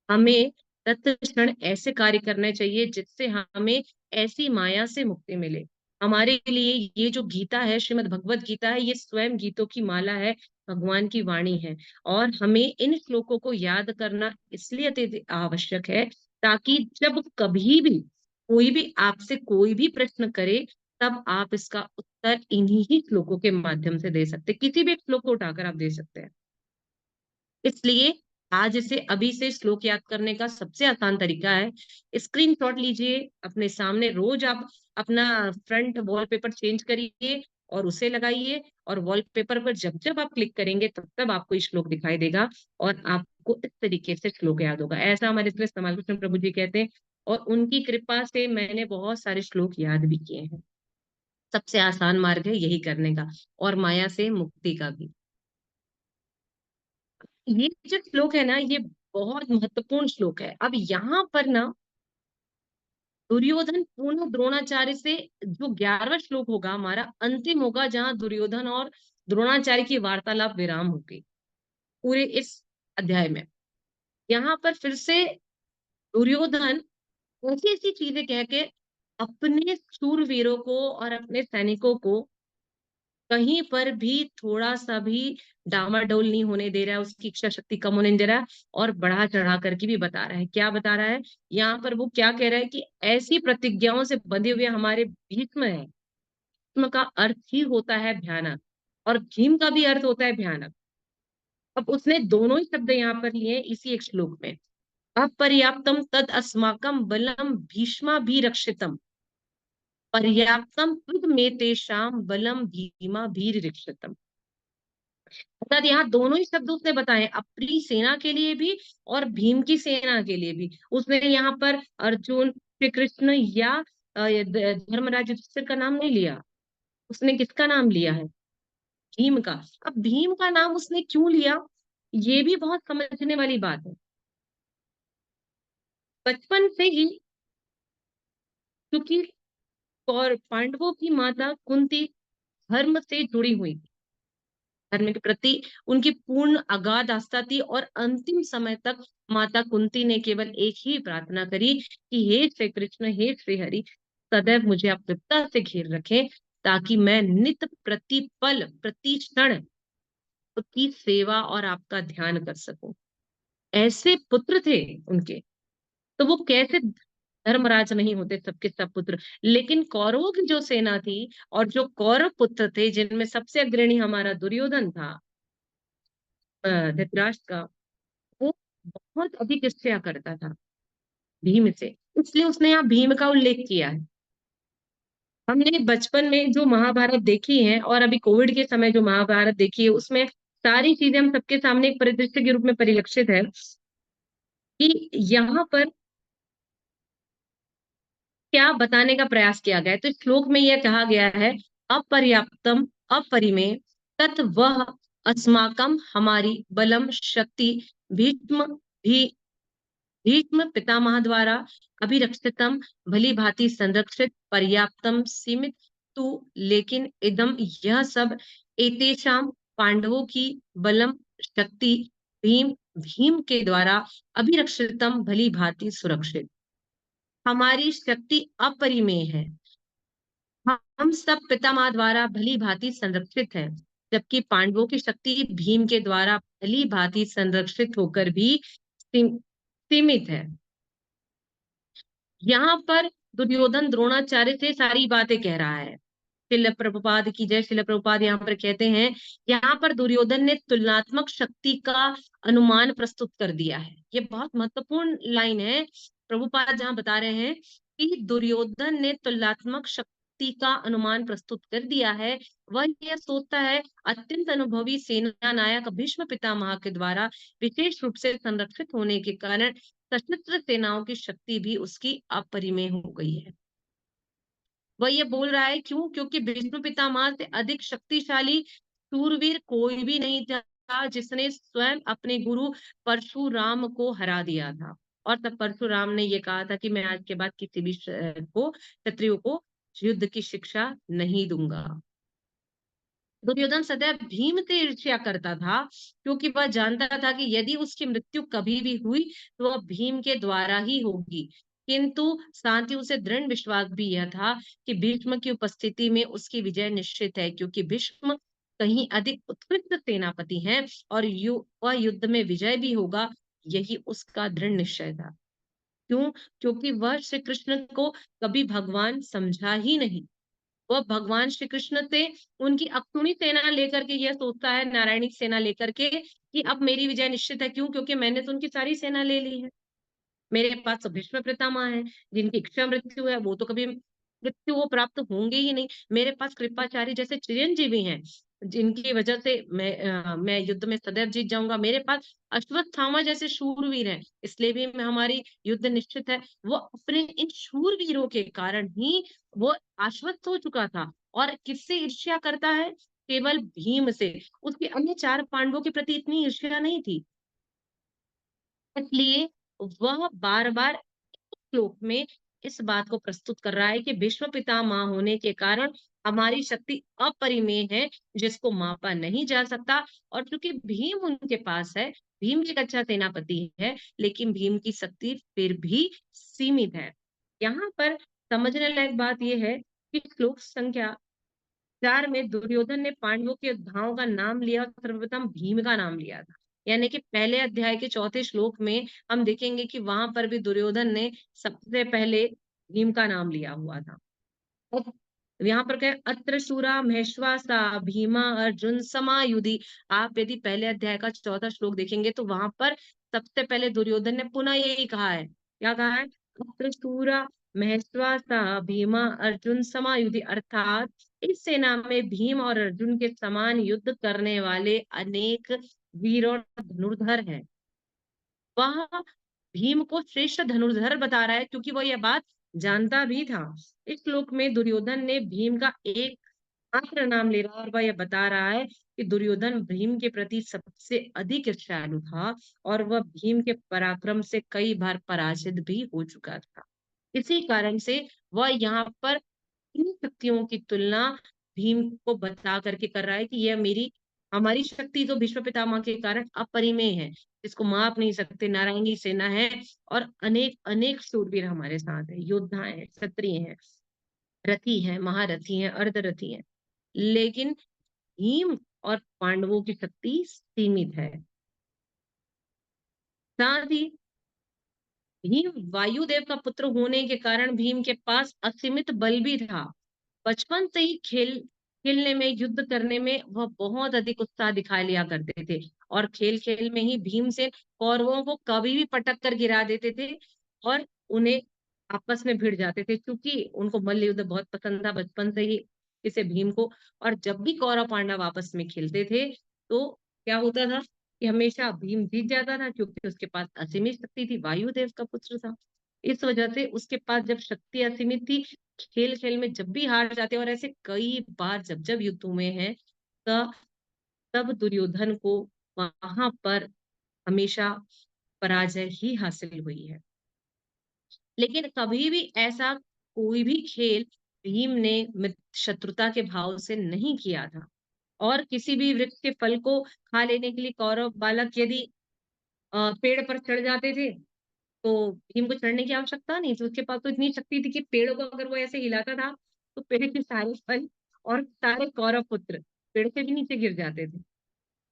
हमें तत्क्षण ऐसे कार्य करने चाहिए जिससे हमें ऐसी माया से मुक्ति मिले। हमारे लिए ये जो गीता है, श्रीमद् भगवत गीता है, ये स्वयं गीतों की माला है, भगवान की वाणी है। और हमें इन श्लोकों को याद करना इसलिए अत्यधिक आवश्यक है ताकि जब कभी भी कोई भी आपसे कोई भी प्रश्न करे, तब आप इसका उत्तर इन्हीं ही श्लोकों के माध्यम से दे सकते हैं। किसी भी एक श्लोक को उठाकर आप दे सकते हैं। इसलिए आज इसे अभी से श्लोक याद करने का सबसे आसान तरीका है, स्क्रीनशॉट लीजिए अपने सामने। रोज आप अपना फ्रंट वॉलपेपर चेंज करिए और उसे लगाइए, और वॉलपेपर पर जब जब आप क्लिक करेंगे तब तब आपको ये श्लोक दिखाई देगा और आपको इस तरीके से श्लोक याद होगा। ऐसा हमारे इसमें कमाल कृष्ण प्रभु जी कहते हैं, और उनकी कृपा से मैंने बहुत सारे श्लोक याद भी किए हैं। सबसे आसान मार्ग है यही करने का, और माया से मुक्ति का भी। ये जो श्लोक है ना, ये बहुत महत्वपूर्ण श्लोक है। अब यहाँ पर ना दुर्योधन पुनः द्रोणाचार्य से, जो 11वां श्लोक होगा हमारा अंतिम होगा, जहां दुर्योधन और द्रोणाचार्य की वार्तालाप विराम होगी पूरे इस अध्याय में। यहाँ पर फिर से दुर्योधन ऐसी ऐसी चीजें कह के अपने शूरवीरों को और अपने सैनिकों को कहीं पर भी थोड़ा सा भी डामाडोल नहीं होने दे रहा है, उसकी इच्छा शक्ति कम होने नहीं दे रहा है, और बढ़ा चढ़ा करके भी बता रहा है। क्या बता रहा है यहाँ पर? वो क्या कह रहा है कि ऐसी प्रतिज्ञाओं से बंधे हुए हमारे भीष्म है। भीष्म का अर्थ ही होता है भयानक, और भीम का भी अर्थ होता है भयानक। अब उसने दोनों ही शब्द यहाँ पर लिए इसी एक श्लोक में। अपर्याप्तम तद अस्माकम बलम भीष्मा भी रक्षितम, पर्याप्तम तुद में तेषाम बलम भीमा भी रक्षितम। अर्थात यहाँ दोनों ही शब्द उसने बताए, अपनी सेना के लिए भी और भीम की सेना के लिए भी। उसने यहाँ पर अर्जुन, श्री कृष्ण या धर्मराज युधिष्ठिर का नाम नहीं लिया। उसने किसका नाम लिया है? भीम का। अब भीम का नाम उसने क्यों लिया, ये भी बहुत समझने वाली बात है। बचपन से ही, क्योंकि और पांडवों की माता कुंती धर्म से जुड़ी हुई थी, धर्म के प्रति उनकी पूर्ण अगाध आस्था थी, और अंतिम समय तक माता कुंती ने केवल एक ही प्रार्थना करी कि हे श्री कृष्ण, हे श्री हरि, सदैव मुझे आप कृपा से घेर रखें ताकि मैं नित प्रतिपल प्रति क्षण की सेवा और आपका ध्यान कर सकूं। ऐसे पुत्र थे उनके। तो वो कैसे धर्मराज नहीं होते सबके सब पुत्र। लेकिन कौरवों की जो सेना थी और जो कौरव पुत्र थे, जिनमें सबसे अग्रणी हमारा दुर्योधन था, धृतराष्ट्र का, वो बहुत अधिक ईर्ष्या करता था भीम से। इसलिए उसने यहाँ भीम का उल्लेख किया है। हमने बचपन में जो महाभारत देखी है और अभी कोविड के समय जो महाभारत देखी है, उसमें सारी चीजें हम सबके सामने एक परिदृश्य के रूप में परिलक्षित है कि यहाँ पर क्या बताने का प्रयास किया गया है। तो इस श्लोक में यह कहा गया है, अपर्याप्तम अपरिमेय तत् वह अस्माकम, हमारी बलम शक्ति भीष्म भी भीष्म पितामह द्वारा अभिरक्षितम, भली भांति संरक्षित, पर्याप्तम सीमित, तु लेकिन इदम यह सब, एतेषाम पांडवों की बलम शक्ति भीम भीम के द्वारा अभिरक्षितम, भली भांति सुरक्षित। हमारी शक्ति अपरिमेय है, हम सब पितामह द्वारा भली भांति संरक्षित है, जबकि पांडवों की शक्ति भीम के द्वारा भली भांति संरक्षित होकर भी सीमित है। यहाँ पर दुर्योधन द्रोणाचार्य से सारी बातें कह रहा है। शिल प्रभुपाद की जय। शिल प्रभुपाद यहाँ पर कहते हैं, यहाँ पर दुर्योधन ने तुलनात्मक शक्ति का अनुमान प्रस्तुत कर दिया है। ये बहुत महत्वपूर्ण लाइन है। प्रभुपाद जहाँ बता रहे हैं कि दुर्योधन ने तुलनात्मक शक्ति का अनुमान प्रस्तुत कर दिया है। वह यह सोचता है, अत्यंत अनुभवी सेना नायक भीष्म पितामह के द्वारा विशेष रूप से संरक्षित होने के कारण सशस्त्र सेनाओं की शक्ति भी उसकी अपरिमेय हो गई है। वह ये बोल रहा है क्यों? क्योंकि भीष्म पितामह से अधिक शक्तिशाली शूरवीर कोई भी नहीं था, जिसने स्वयं अपने गुरु परशुराम को हरा दिया था। और तब परशुराम ने ये कहा था कि मैं आज के बाद किसी भी क्षत्रियो को युद्ध की शिक्षा नहीं दूंगा। दुर्योधन सदैव भीम से ईर्ष्या करता था, क्योंकि वह जानता था कि यदि उसकी मृत्यु कभी भी हुई तो वह भीम के द्वारा ही होगी। किंतु साथ ही उसे दृढ़ विश्वास भी यह था कि भीष्म की उपस्थिति में उसकी विजय निश्चित है, क्योंकि भीष्म कहीं अधिक उत्कृष्ट सेनापति हैं और वह युद्ध में विजय भी होगा। यही उसका दृढ़ निश्चय था। क्यों? क्योंकि वह श्री कृष्ण को कभी भगवान समझा ही नहीं। वह भगवान श्री कृष्ण से उनकी अक्षुणी सेना लेकर के यह सोचता है, नारायणी सेना लेकर के, कि अब मेरी विजय निश्चित है। क्यों? क्योंकि मैंने तो उनकी सारी सेना ले ली है। मेरे पास तो भीष्म पितामह है, जिनकी इच्छा मृत्यु है, वो तो कभी मृत्यु वो प्राप्त होंगे ही नहीं। मेरे पास कृपाचार्य जैसे चिरंजीवी हैं, जिनकी वजह से मैं युद्ध में सदैव जीत जाऊंगा। मेरे पास अश्वत्थामा जैसे शूरवीर हैं, इसलिए भी हमारी युद्ध निश्चित है। वो अपने इन शूरवीरों के कारण ही वो आश्वस्त हो चुका था। और किससे ईर्ष्या करता है? केवल भीम से। उसके अन्य चार पांडवों के प्रति इतनी ईर्ष्या नहीं थी। इसलिए वह बार बार श्लोक में इस बात को प्रस्तुत कर रहा है कि भीष्म पितामह होने के कारण हमारी शक्ति अपरिमेय है, जिसको मापा नहीं जा सकता। और चूंकि भीम उनके पास है, भीम एक अच्छा सेनापति है, लेकिन भीम की शक्ति फिर भी सीमित है। यहाँ पर समझने लायक बात यह है कि श्लोक संख्या 4 में दुर्योधन ने पांडवों के योद्धाओं का नाम लिया और सर्वप्रथम भीम का नाम लिया था। यानी कि पहले अध्याय के चौथे श्लोक में हम देखेंगे कि वहां पर भी दुर्योधन ने सबसे पहले भीम का नाम लिया हुआ था। और यहाँ पर क्या है? अत्र शूरा महेश्वासा भीमा अर्जुन समायुधि। आप यदि पहले अध्याय का चौथा श्लोक देखेंगे तो वहां पर सबसे पहले दुर्योधन ने पुनः यही कहा है। क्या कहा है? अत्र शूरा महेश्वासा भीमा अर्जुन समायुधि, अर्थात इस सेना में भीम और अर्जुन के समान युद्ध करने वाले अनेक वीर और धनुर्धर हैं। वह भीम को श्रेष्ठ धनुर्धर बता रहा है, क्योंकि वह यह बात जानता भी था। इस श्लोक में दुर्योधन ने भीम का एक मात्र नाम ले रहा है और वह यह बता रहा है कि दुर्योधन भीम के प्रति सबसे अधिक ईर्ष्यालु था और वह भीम के पराक्रम से कई बार पराजित भी हो चुका था। इसी कारण से वह यहाँ पर इन शक्तियों की तुलना भीम को बता करके कर रहा है कि यह हमारी शक्ति तो भीष्म पितामह के कारण अपरिमेय है, इसको माप नहीं सकते। नारायणी सेना है और अनेक अनेक शूरवीर हमारे साथ है, योद्धा है, क्षत्रिय हैं, रथी हैं, महारथी हैं, अर्धरथी हैं। लेकिन भीम और पांडवों की शक्ति सीमित है। साथ ही भीम वायुदेव का पुत्र होने के कारण भीम के पास असीमित बल भी था। बचपन से ही खेलने में, युद्ध करने में वह बहुत अधिक उत्साह दिखा लिया करते थे। और खेल खेल में ही भीमसेन कौरवों को कभी भी पटक कर गिरा देते थे और उन्हें आपस में भिड़ जाते थे, क्योंकि उनको मल्ल युद्ध बहुत पसंद था बचपन से ही इसे भीम को। और जब भी कौरव पांडव आपस में खेलते थे तो क्या होता था कि हमेशा भीम जीत जाता था, क्योंकि उसके पास असीमित शक्ति थी, वायुदेव का पुत्र था। इस वजह से उसके पास जब शक्ति असीमित थी, खेल खेल में जब भी हार जाते, और ऐसे कई बार जब जब युद्ध हुए हैं, तब तब दुर्योधन को वहां पर हमेशा पराजय ही हासिल हुई है। लेकिन कभी भी ऐसा कोई भी खेल भीम ने शत्रुता के भाव से नहीं किया था। और किसी भी वृक्ष के फल को खा लेने के लिए कौरव बालक यदि पेड़ पर चढ़ जाते थे, तो भीम को चढ़ने की आवश्यकता नहीं थी। उसके पास तो इतनी शक्ति थी कि पेड़ों को अगर वो ऐसे हिलाता था, तो पेड़ के सारे फल और सारे कौरव पुत्र पेड़ से भी नीचे गिर जाते थे।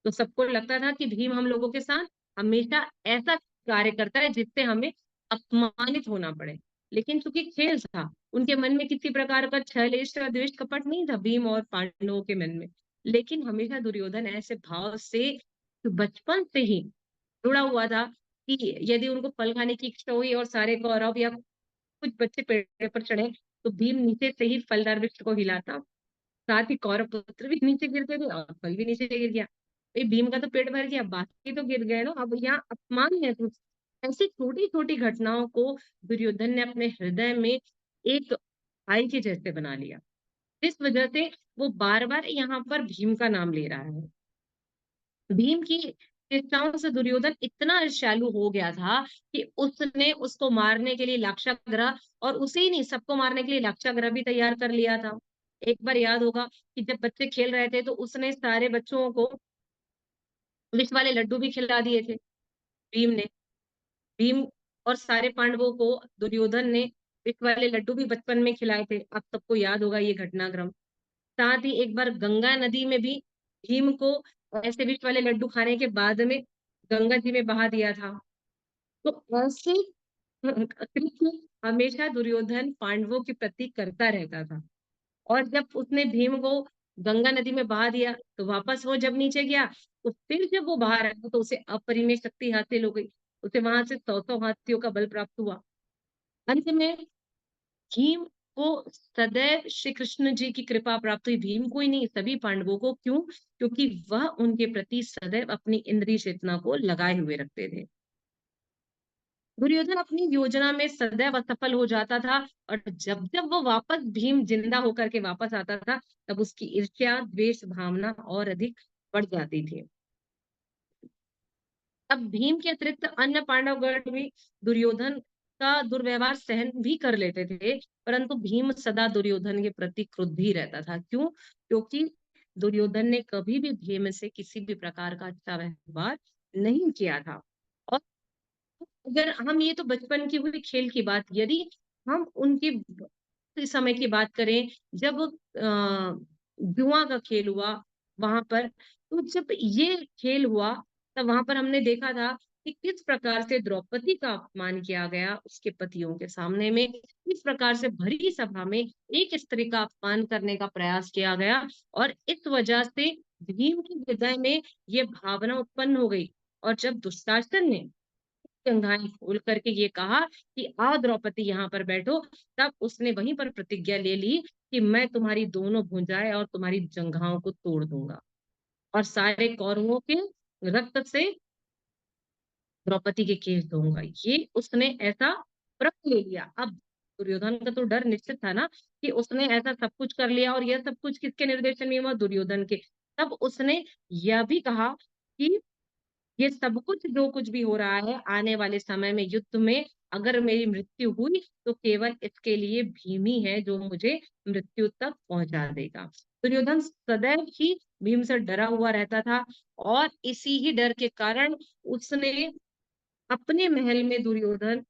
तो सबको लगता था कि भीम हम लोगों के साथ हमेशा ऐसा कार्य करता है जिससे हमें अपमानित होना पड़े। लेकिन चूंकि खेल था, उनके मन में किसी प्रकार का छल, ईर्ष्या, द्वेष, कपट नहीं था भीम और पांडवों के मन में। लेकिन हमेशा दुर्योधन ऐसे भाव से बचपन से ही जुड़ा हुआ था कि यदि उनको फल खाने की इच्छा हुई और सारे कौरव या कुछ बच्चे पेड़ पर चढ़े, तो भीम नीचे से ही फलदार वृक्ष को हिलाता, साथ ही कौरव पुत्र भी नीचे गिरते थे और फल भी नीचे गिर गया। भीम का तो पेट भर गया, बाकी तो गिर गए ना। अब यहाँ अपमान है कुछ। ऐसी छोटी छोटी घटनाओं को दुर्योधन ने अपने हृदय में एक भाई के जैसे बना लिया, इस वजह से वो बार बार यहाँ पर भीम का नाम ले रहा है। भीम की चेष्टाओं से दुर्योधन इतना ईर्ष्यालु हो गया था कि उसने उसको मारने के लिए लाक्षागृह, और उसे ही नहीं, सबको मारने के लिए लाक्षागृह भी तैयार कर लिया था। एक बार याद होगा कि जब बच्चे खेल रहे थे तो उसने सारे बच्चों को विष वाले लड्डू भी खिला दिए थे, भीम ने। भीम और सारे पांडवों को दुर्योधन ने विष वाले लड्डू भी बचपन में खिलाए थे, अब सबको याद होगा ये घटनाक्रम। साथ ही एक बार गंगा नदी में भी भीम को ऐसे विष वाले लड्डू खाने के बाद में गंगा जी में बहा दिया था। तो ऐसे कृत्य हमेशा दुर्योधन पांडवों के प्रति करता रहता था। और जब उसने भीम को गंगा नदी में बहा दिया, तो वापस वो जब नीचे गया, तो फिर जब वो बाहर आया तो उसे अपरिमेय शक्ति हासिल हो गई। उसे वहां से 100 हाथियों का बल प्राप्त हुआ। अंत में भीम को सदैव श्री कृष्ण जी की कृपा प्राप्त हुई, भीम को ही नहीं सभी पांडवों को। क्यों? क्योंकि वह उनके प्रति सदैव अपनी इंद्रिय चेतना को लगाए हुए रखते थे। दुर्योधन अपनी योजना में सदैव असफल हो जाता था, और जब जब वो वापस भीम जिंदा होकर के वापस आता था, तब उसकी ईर्ष्या, द्वेष भावना और अधिक बढ़ जाती थी। अब भीम के अतिरिक्त अन्य पांडवगण भी दुर्योधन का दुर्व्यवहार सहन भी कर लेते थे, परंतु भीम सदा दुर्योधन के प्रति क्रुद्ध ही रहता था। क्यों? क्योंकि दुर्योधन ने कभी भी भीम से किसी भी प्रकार का अच्छा व्यवहार नहीं किया था। और अगर हम, ये तो बचपन की हुई खेल की बात, यदि हम उनके समय की बात करें, जब जुआ का खेल हुआ वहां पर, तो जब ये खेल हुआ, तब वहां पर हमने देखा था कि किस प्रकार से द्रौपदी का अपमान किया गया उसके पतियों के सामने में, किस प्रकार से भरी सभा में एक स्त्री का अपमान करने का प्रयास किया गया। और इस वजह से भीम के हृदय में ये भावना उत्पन्न हो गई। और जब दुशासन ने जंघाएं खोल करके ये कहा कि आ द्रौपदी यहाँ पर बैठो, तब उसने वहीं पर प्रतिज्ञा ले ली कि मैं तुम्हारी दोनों भुजाएं और तुम्हारी जंघाओं को तोड़ दूंगा, और सारे कौरवों के रक्त से द्रौपदी के केस दूंगा। ये उसने ऐसा व्रत ले लिया। अब दुर्योधन का तो डर निश्चित था ना कि उसने ऐसा सब कुछ कर लिया, और यह सब कुछ किसके निर्देशन में हुआ? दुर्योधन के। तब उसने यह भी कहा कि ये सब कुछ जो कुछ भी हो रहा है, आने वाले समय में युद्ध में अगर मेरी मृत्यु हुई, तो केवल इसके लिए भीम ही है जो मुझे मृत्यु तक पहुंचा देगा। दुर्योधन सदैव ही भीम से डरा हुआ रहता था, और इसी ही डर के कारण उसने अपने महल में दुर्योधन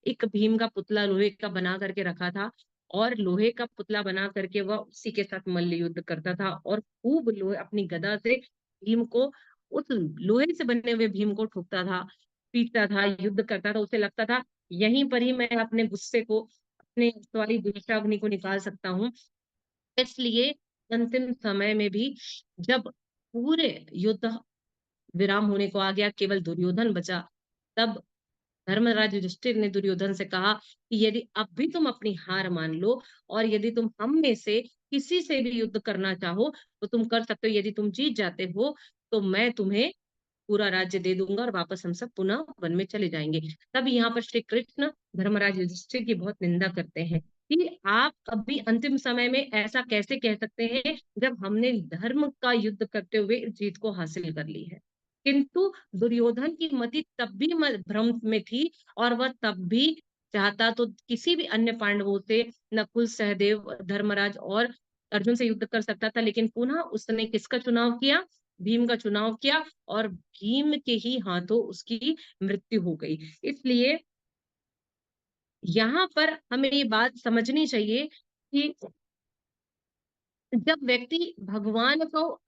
एक भीम का पुतला लोहे का बना करके रखा था, और लोहे का पुतला बना करके वह उसी के साथ मल्ल युद्ध करता था, और खूब लोहे अपनी गदा से भीम को, उस लोहे से बने हुए भीम को ठोकता था। पीटता था, युद्ध करता था, उसे लगता था यहीं पर ही मैं अपने गुस्से को, अपने वाली द्वेषाग्नि को निकाल सकता हूँ। इसलिए अंतिम समय में भी जब पूरे युद्ध विराम होने को आ गया, केवल दुर्योधन बचा, तब धर्मराज युधिष्ठिर ने दुर्योधन से कहा कि यदि अब भी तुम अपनी हार मान लो और यदि तुम हम में से किसी से भी युद्ध करना चाहो तो तुम कर सकते हो। यदि तुम जीत जाते हो तो मैं तुम्हें पूरा राज्य दे दूंगा और वापस हम सब पुनः वन में चले जाएंगे। तब यहाँ पर श्री कृष्ण धर्मराज युधिष्ठिर की बहुत निंदा करते हैं कि आप अभी अंतिम समय में ऐसा कैसे कह सकते हैं जब हमने धर्म का युद्ध करते हुए इस जीत को हासिल कर ली है। किंतु दुर्योधन की मति तब भी भ्रम में थी और वह तब भी चाहता तो किसी भी अन्य पांडवों से, नकुल, सहदेव, धर्मराज और अर्जुन से युद्ध कर सकता था, लेकिन पुनः उसने किसका चुनाव किया? भीम का चुनाव किया और भीम के ही हाथों उसकी मृत्यु हो गई। इसलिए यहाँ पर हमें ये बात समझनी चाहिए कि जब व्यक्ति भगवान को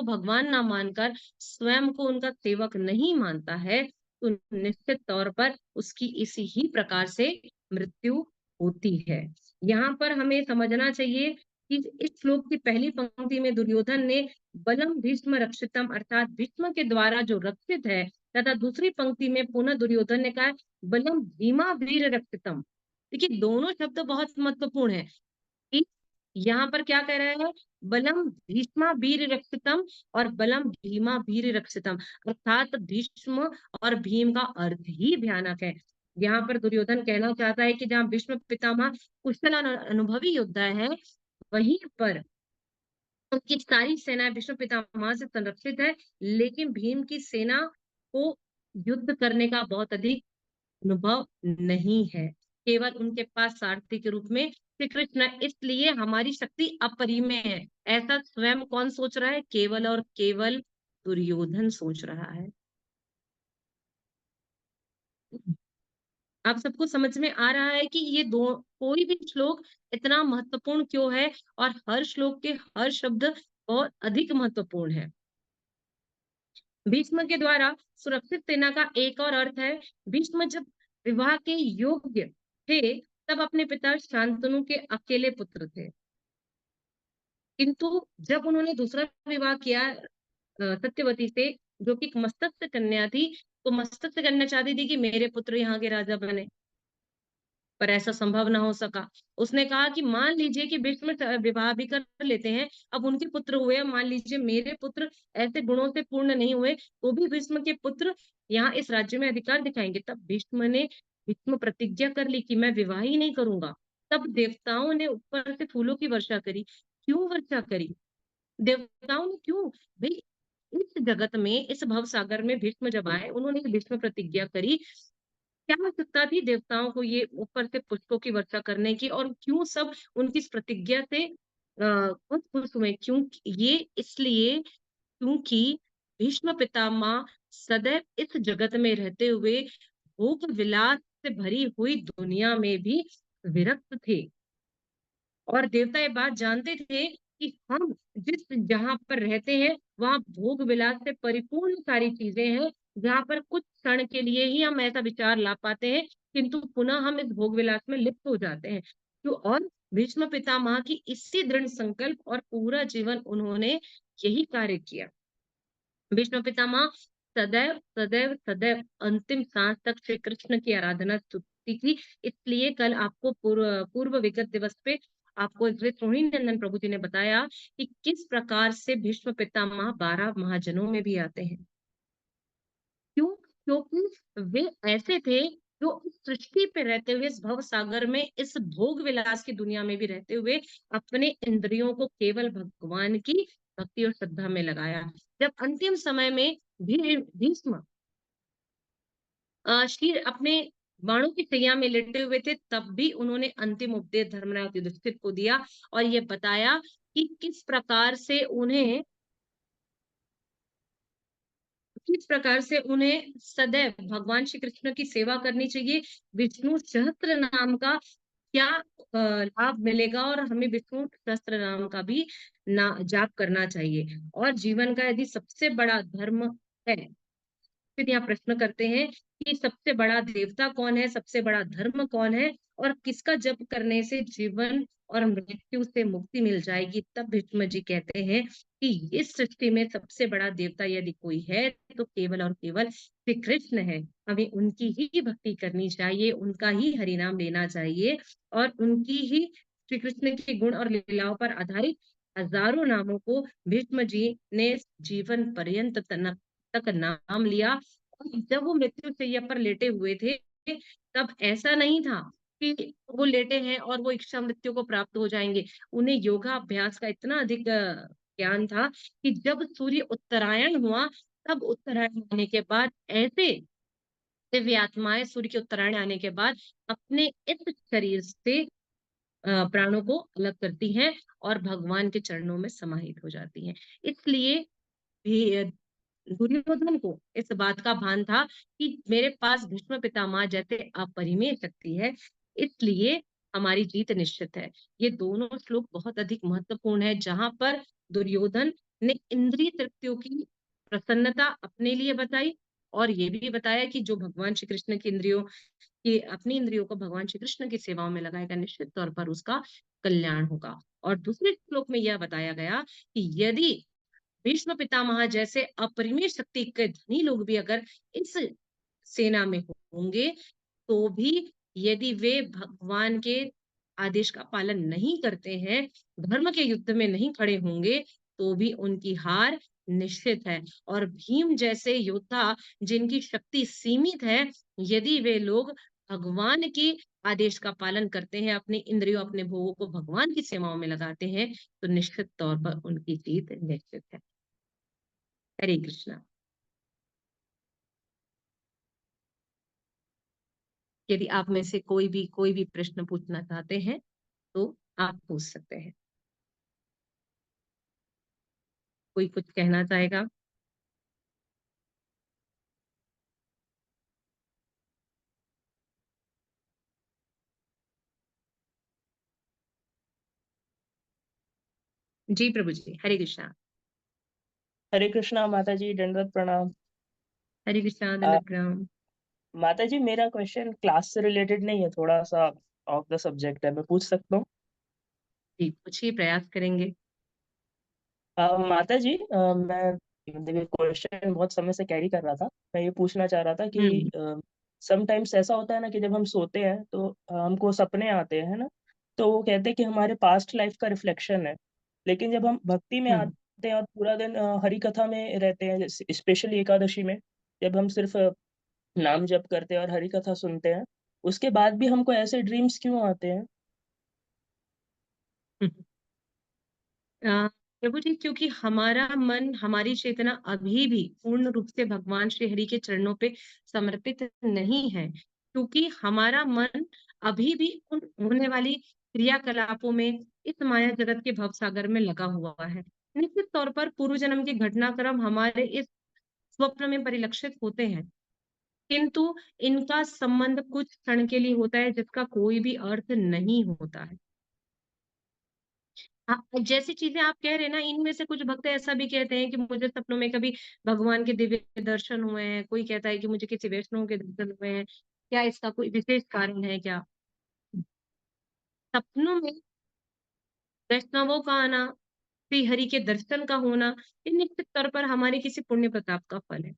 भगवान ना मानकर स्वयं को उनका सेवक नहीं मानता है तो निश्चित तौर पर उसकी इसी ही प्रकार से मृत्यु होती है। यहाँ पर हमें समझना चाहिए कि इस श्लोक की पहली पंक्ति में दुर्योधन ने बलम भीष्म रक्षितम अर्थात भीष्म के द्वारा जो रक्षित है, तथा दूसरी पंक्ति में पुनः दुर्योधन ने कहा बलम भीमा वीर रक्षितम। देखिए दोनों शब्द बहुत महत्वपूर्ण है। यहाँ पर क्या कह रहा है? बलम भीष्मा वीर रक्षितम और बलम भीमा वीर रक्षितम, अर्थात भीष्म और भीम का अर्थ ही भयानक है। यहाँ पर दुर्योधन कहना चाहता है कि जहाँ भीष्म पितामह कुशल और अनुभवी योद्धा है, वहीं पर उनकी सारी सेनाएं भीष्म पितामह से संरक्षित है, लेकिन भीम की सेना को युद्ध करने का बहुत अधिक अनुभव नहीं है। केवल उनके पास सारथी के रूप में श्री कृष्ण, इसलिए हमारी शक्ति अपरिमेय है। ऐसा स्वयं कौन सोच रहा है? केवल और केवल दुर्योधन सोच रहा है। आप सबको समझ में आ रहा है कि ये दो कोई भी श्लोक इतना महत्वपूर्ण क्यों है और हर श्लोक के हर शब्द बहुत अधिक महत्वपूर्ण है। भीष्म के द्वारा सुरक्षित सेना का एक और अर्थ है, भीष्म जब विवाह के योग्य थे तब अपने पिता शांतनु के अकेले पुत्र थे, किंतु जब उन्होंने दूसरा विवाह किया सत्यवती से, जो कि मस्तक कन्या थी, तो मस्तक कन्या चाहती थी कि मेरे पुत्र यहाँ के राजा बने, पर ऐसा संभव ना हो सका। उसने कहा कि मान लीजिए कि भीष्म विवाह भी कर लेते हैं, अब उनके पुत्र हुए, मान लीजिए मेरे पुत्र ऐसे गुणों से पूर्ण नहीं हुए तो भी भीष्म के पुत्र यहाँ इस राज्य में अधिकार दिखाएंगे। तब भीष्म प्रतिज्ञा कर ली कि मैं विवाह ही नहीं करूंगा। तब देवताओं ने ऊपर से फूलों की वर्षा करी। क्यों वर्षा करी? देवताओं ने क्यों? भाई इस जगत में, इस भव सागर में भीष्म जब आए, उन्होंने भीष्म प्रतिज्ञा करी। क्या आवश्यकता थी देवताओं को ये ऊपर से पुष्पों की वर्षा करने की? और क्यों सब उनकी इस प्रतिज्ञा से खुश खुश हुए? क्यों? ये इसलिए क्योंकि भीष्म पितामह सदैव इस जगत में रहते हुए भोग विलास से भरी हुई दुनिया में भी विरक्त थे और देवता ये बात जानते थे कि हम जिस जहां पर रहते हैं वहां भोग विलास से परिपूर्ण सारी चीजें हैं, जहां पर कुछ क्षण के लिए ही हम ऐसा विचार ला पाते हैं, किंतु पुनः हम इस भोग विलास में लिप्त हो जाते हैं। तो और भीष्म पितामह की इसी दृढ़ संकल्प और पूरा जीवन उन्होंने यही कार्य किया। भीष्म पितामह सदैव सदैव सदैव अंतिम सांस तक श्री कृष्ण की आराधना स्तुति की। इसलिए कल आपको पूर्व विगत दिवस पे आपको इसलिए रोहिणी नंदन प्रभु जी ने बताया कि किस प्रकार से भीष्म पितामह 12 महाजनों में भी आते हैं। क्यों? क्योंकि वे ऐसे थे जो इस सृष्टि पे रहते हुए, इस भव सागर में, इस भोग विलास की दुनिया में भी रहते हुए अपने इंद्रियों को केवल भगवान की भक्ति और श्रद्धा में लगाया। जब अंतिम समय में भीष्म श्री अपने बाणों की सैया में लेटे हुए थे, तब भी उन्होंने अंतिम उपदेश धर्मराज युधिष्ठिर को दिया और ये बताया कि किस प्रकार से उन्हें सदैव भगवान श्री कृष्ण की सेवा करनी चाहिए। विष्णु सहस्त्र नाम का क्या लाभ मिलेगा और हमें विष्णु सहस्त्र नाम का भी जाप करना चाहिए। और जीवन का यदि सबसे बड़ा धर्म है यहाँ प्रश्न करते हैं कि सबसे बड़ा देवता कौन है, सबसे बड़ा धर्म कौन है और किसका जप करने से जीवन और मृत्यु से मुक्ति मिल जाएगी। तब भीष्म जी कहते हैं कि इस सृष्टि में सबसे बड़ा देवता यदि कोई है तो केवल और केवल श्री कृष्ण है। हमें उनकी ही भक्ति करनी चाहिए, उनका ही हरिनाम लेना चाहिए और उनकी ही श्री कृष्ण के गुण और लीलाओं पर आधारित हजारों नामों को भीष्म जी ने जीवन पर्यंत तक नाम लिया। और जब वो मृत्यु शैया पर लेटे हुए थे तब ऐसा नहीं था कि वो लेटे हैं और वो इच्छा मृत्यु को प्राप्त हो जाएंगे। उन्हें योगा अभ्यास का इतना अधिक ज्ञान था कि जब सूर्य उत्तरायण हुआ तब उत्तरायण होने के बाद ऐसे दिव्य आत्माएं सूर्य के उत्तरायण आने के बाद अपने इस शरीर से प्राणों को अलग करती हैं और भगवान के चरणों में समाहित हो जाती हैं। इसलिए भी दुर्योधन को इस बात का भान था कि मेरे पास भीष्म पितामह जैसे अपरिमेय शक्ति है, इसलिए हमारी जीत निश्चित है। ये दोनों श्लोक बहुत अधिक महत्वपूर्ण है, जहां पर दुर्योधन ने इंद्रिय तृप्तियों की प्रसन्नता अपने लिए बताई और ये भी बताया कि जो भगवान श्री कृष्ण की इंद्रियों कि अपनी इंद्रियों को भगवान श्री कृष्ण की सेवाओं में लगाएगा, निश्चित तौर पर उसका कल्याण होगा। और दूसरे श्लोक में यह बताया गया कि यदि भीष्म पितामह जैसे अपरिमेय शक्ति के धनी लोग भी अगर इस सेना में होंगे तो भी यदि वे भगवान के आदेश का पालन नहीं करते हैं, धर्म के युद्ध में नहीं खड़े होंगे, तो भी उनकी हार निश्चित है। और भीम जैसे योद्धा जिनकी शक्ति सीमित है, यदि वे लोग भगवान के आदेश का पालन करते हैं, अपने इंद्रियों अपने भोगों को भगवान की सेवाओं में लगाते हैं, तो निश्चित तौर पर उनकी जीत निश्चित है। हरे कृष्णा। यदि आप में से कोई भी प्रश्न पूछना चाहते हैं तो आप पूछ सकते हैं। कोई कुछ कहना चाहेगा? जी प्रभु जी, हरे कृष्णा। हरे कृष्णा माता जी, दंडवत प्रणाम। हरे कृष्णा, आ, दंडवत प्रणाम। माता जी, मेरा क्वेश्चन क्लास से रिलेटेड नहीं है, थोड़ा सा ऑफ द सब्जेक्ट है, मैं पूछ सकता हूँ? जी पूछिए, प्रयास करेंगे। माता जी, मैं मतलब ये क्वेश्चन बहुत समय से कैरी कर रहा था। मैं ये पूछना चाह रहा था हम्म। कि समटाइम्स ऐसा होता है ना कि जब हम सोते हैं तो हमको सपने आते हैं ना, तो वो कहते हैं कि हमारे पास्ट लाइफ का रिफ्लेक्शन है। लेकिन जब हम भक्ति में हम्म। आते हैं और पूरा दिन हरि कथा में रहते हैं, स्पेशली एकादशी में, जब हम सिर्फ नाम जप करते हैं और हरि कथा सुनते हैं, उसके बाद भी हमको ऐसे ड्रीम्स क्यों आते हैं? हम्म। प्रभु जी, क्योंकि हमारा मन, हमारी चेतना अभी भी पूर्ण रूप से भगवान श्री हरि के चरणों पे समर्पित नहीं है, क्योंकि हमारा मन अभी भी उन होने वाली क्रियाकलापों में, इस माया जगत के भवसागर में लगा हुआ है। निश्चित तौर पर पूर्व जन्म के घटनाक्रम हमारे इस स्वप्न में परिलक्षित होते हैं, किंतु इनका संबंध कुछ क्षण के लिए होता है, जिसका कोई भी अर्थ नहीं होता है। हाँ, जैसी चीजें आप कह रहे हैं ना, इनमें से कुछ भक्त ऐसा भी कहते हैं कि मुझे सपनों में कभी भगवान के दिव्य दर्शन हुए हैं, कोई कहता है कि मुझे किसी वैष्णव के दर्शन हुए हैं। क्या इसका कोई विशेष कारण है क्या? सपनों में वैष्णवों का आना, श्री हरि के दर्शन का होना, ये निश्चित तौर पर हमारे किसी पुण्य प्रताप का फल है।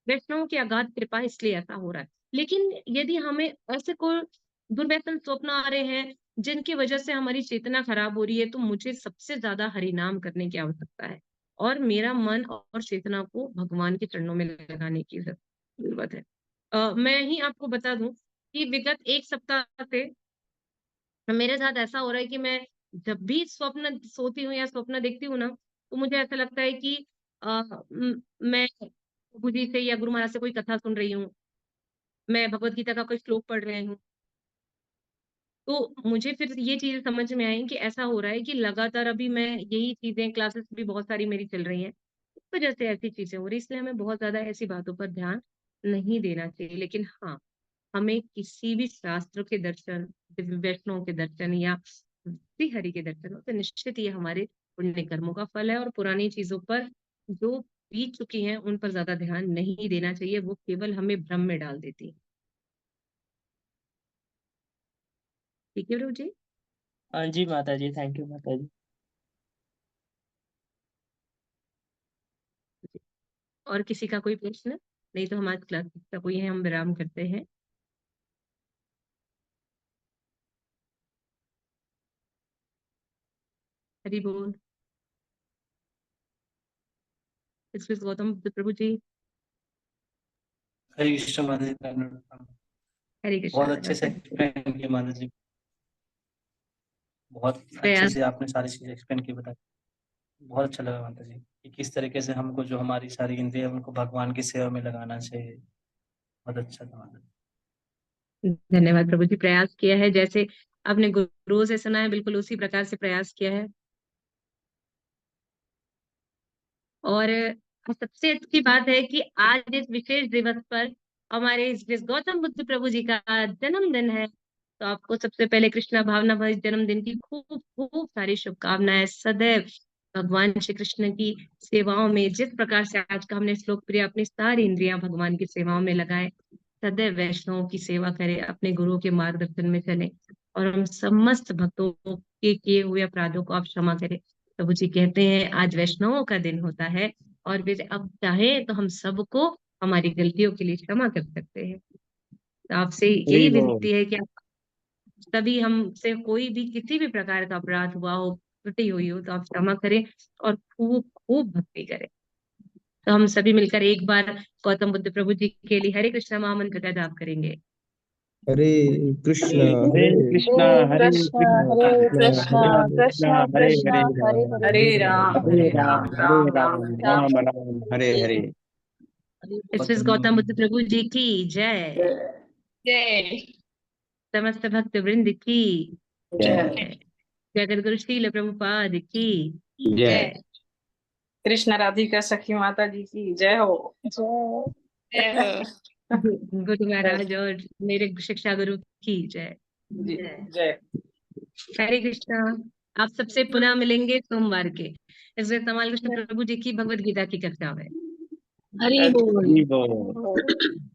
वैष्णव की अगाध कृपा, इसलिए ऐसा हो रहा है। लेकिन यदि हमें ऐसे कोई दुर्व्यसन स्वप्न आ रहे हैं जिनकी वजह से हमारी चेतना खराब हो रही है, तो मुझे सबसे ज्यादा हरिनाम करने की आवश्यकता है और मेरा मन और चेतना को भगवान के चरणों में लगाने की जरूरत है। मैं ही आपको बता दूं कि विगत एक सप्ताह से मेरे साथ ऐसा हो रहा है कि मैं जब भी स्वप्न सोती हूँ या स्वप्न देखती हूँ ना, तो मुझे ऐसा लगता है कि मैं प्रभु जी से या गुरु महाराज से कोई कथा सुन रही हूँ, मैं भगवत गीता का कोई श्लोक पढ़ रही हूँ। तो मुझे फिर ये चीज़ समझ में आई कि ऐसा हो रहा है कि लगातार अभी मैं यही चीज़ें, क्लासेस भी बहुत सारी मेरी चल रही हैं। इस वजह से ऐसी चीज़ें हो रही हैं, इसलिए हमें बहुत ज़्यादा ऐसी बातों पर ध्यान नहीं देना चाहिए। लेकिन हाँ, हमें किसी भी शास्त्र के दर्शन, दिव्य वैष्णव के दर्शन या श्री हरि के दर्शन हो, तो निश्चित ये हमारे पुण्य कर्मों का फल है और पुरानी चीज़ों पर जो बीत चुकी हैं उन पर ज्यादा ध्यान नहीं देना चाहिए, वो केवल हमें भ्रम में डाल देती है। ठीक है प्रभु जी। हाँ जी माता जी, थैंक यू माता जी। और किसी का कोई प्रश्न? नहीं तो हमारी क्लास का कोई है, हम विराम करते हैं। हरि बोल। इस गौतम बुद्ध प्रभु जी। हरे कृष्ण माता जी। हरे बहुत कृष्ण। अच्छे से एक्सप्लेन किया माता जी, बहुत अच्छे प्रयास। से आपने सारी चीजें एक्सप्लेन की, बताई। बहुत अच्छा लगा माता जी कि किस तरीके से हमको जो हमारी सारी इंद्रियां उनको भगवान की सेवा में लगाना चाहिए। बहुत अच्छा था माता जी। धन्यवाद प्रभु जी। प्रयास किया है जैसे आपने गुरु से सुना है, बिल्कुल उसी प्रकार से प्रयास किया है। और सबसे अच्छी बात है कि आज इस विशेष दिवस पर हमारे इस गौतम बुद्ध प्रभु जी का जन्मदिन है। तो आपको सबसे पहले कृष्णा भावना भरे जन्मदिन की खूब खूब सारी शुभकामनाएं। सदैव भगवान श्री कृष्ण की सेवाओं में, जिस प्रकार से आज का हमने श्लोक प्रिय अपनी सारी इंद्रियां भगवान की सेवाओं में लगाए, सदैव वैष्णवों की सेवा करें, अपने गुरु के मार्गदर्शन में चले, और हम समस्त भक्तों के किए हुए अपराधों को आप क्षमा करें। प्रभु जी कहते हैं आज वैष्णवों का दिन होता है, और वे अब चाहे तो हम सबको हमारी गलतियों के लिए क्षमा कर सकते हैं। तो आपसे हरि यही बोल। विनती है कि आप तभी हमसे कोई भी किसी भी प्रकार का अपराध हुआ हो, त्रुटि हुई हो, तो आप क्षमा करें और खूब खूब भक्ति करें। तो हम सभी मिलकर एक बार गौतम बुद्ध प्रभु जी के लिए हरे कृष्ण महामंत्र का जाप करेंगे। हरे कृष्ण हरे हरे कृष्ण हरे कृष्ण कृष्ण हरे कृष्ण कृष्ण कृष्ण कृष्ण हरे कृष्ण हरे हरे हरे हरे राम हरे हरे राम राम हरे राम राम राम राम राम राम हरे हरे। इस गौतम बुद्ध प्रभु जी की जय। जय समस्त भक्त वृंद की जय जय। जगत शील प्रभुपाद की जय। जय। कृष्ण राधिका सखी माता जी की जय हो। जय हो। गुरु महाराज और मेरे शिक्षा गुरु की जय। जी जय। हरे कृष्णा। आप सबसे पुनः मिलेंगे सोमवार के इस कमाल कृष्ण प्रभु जी की भगवत गीता की कक्षा में। हरि बोल। हरि बोल।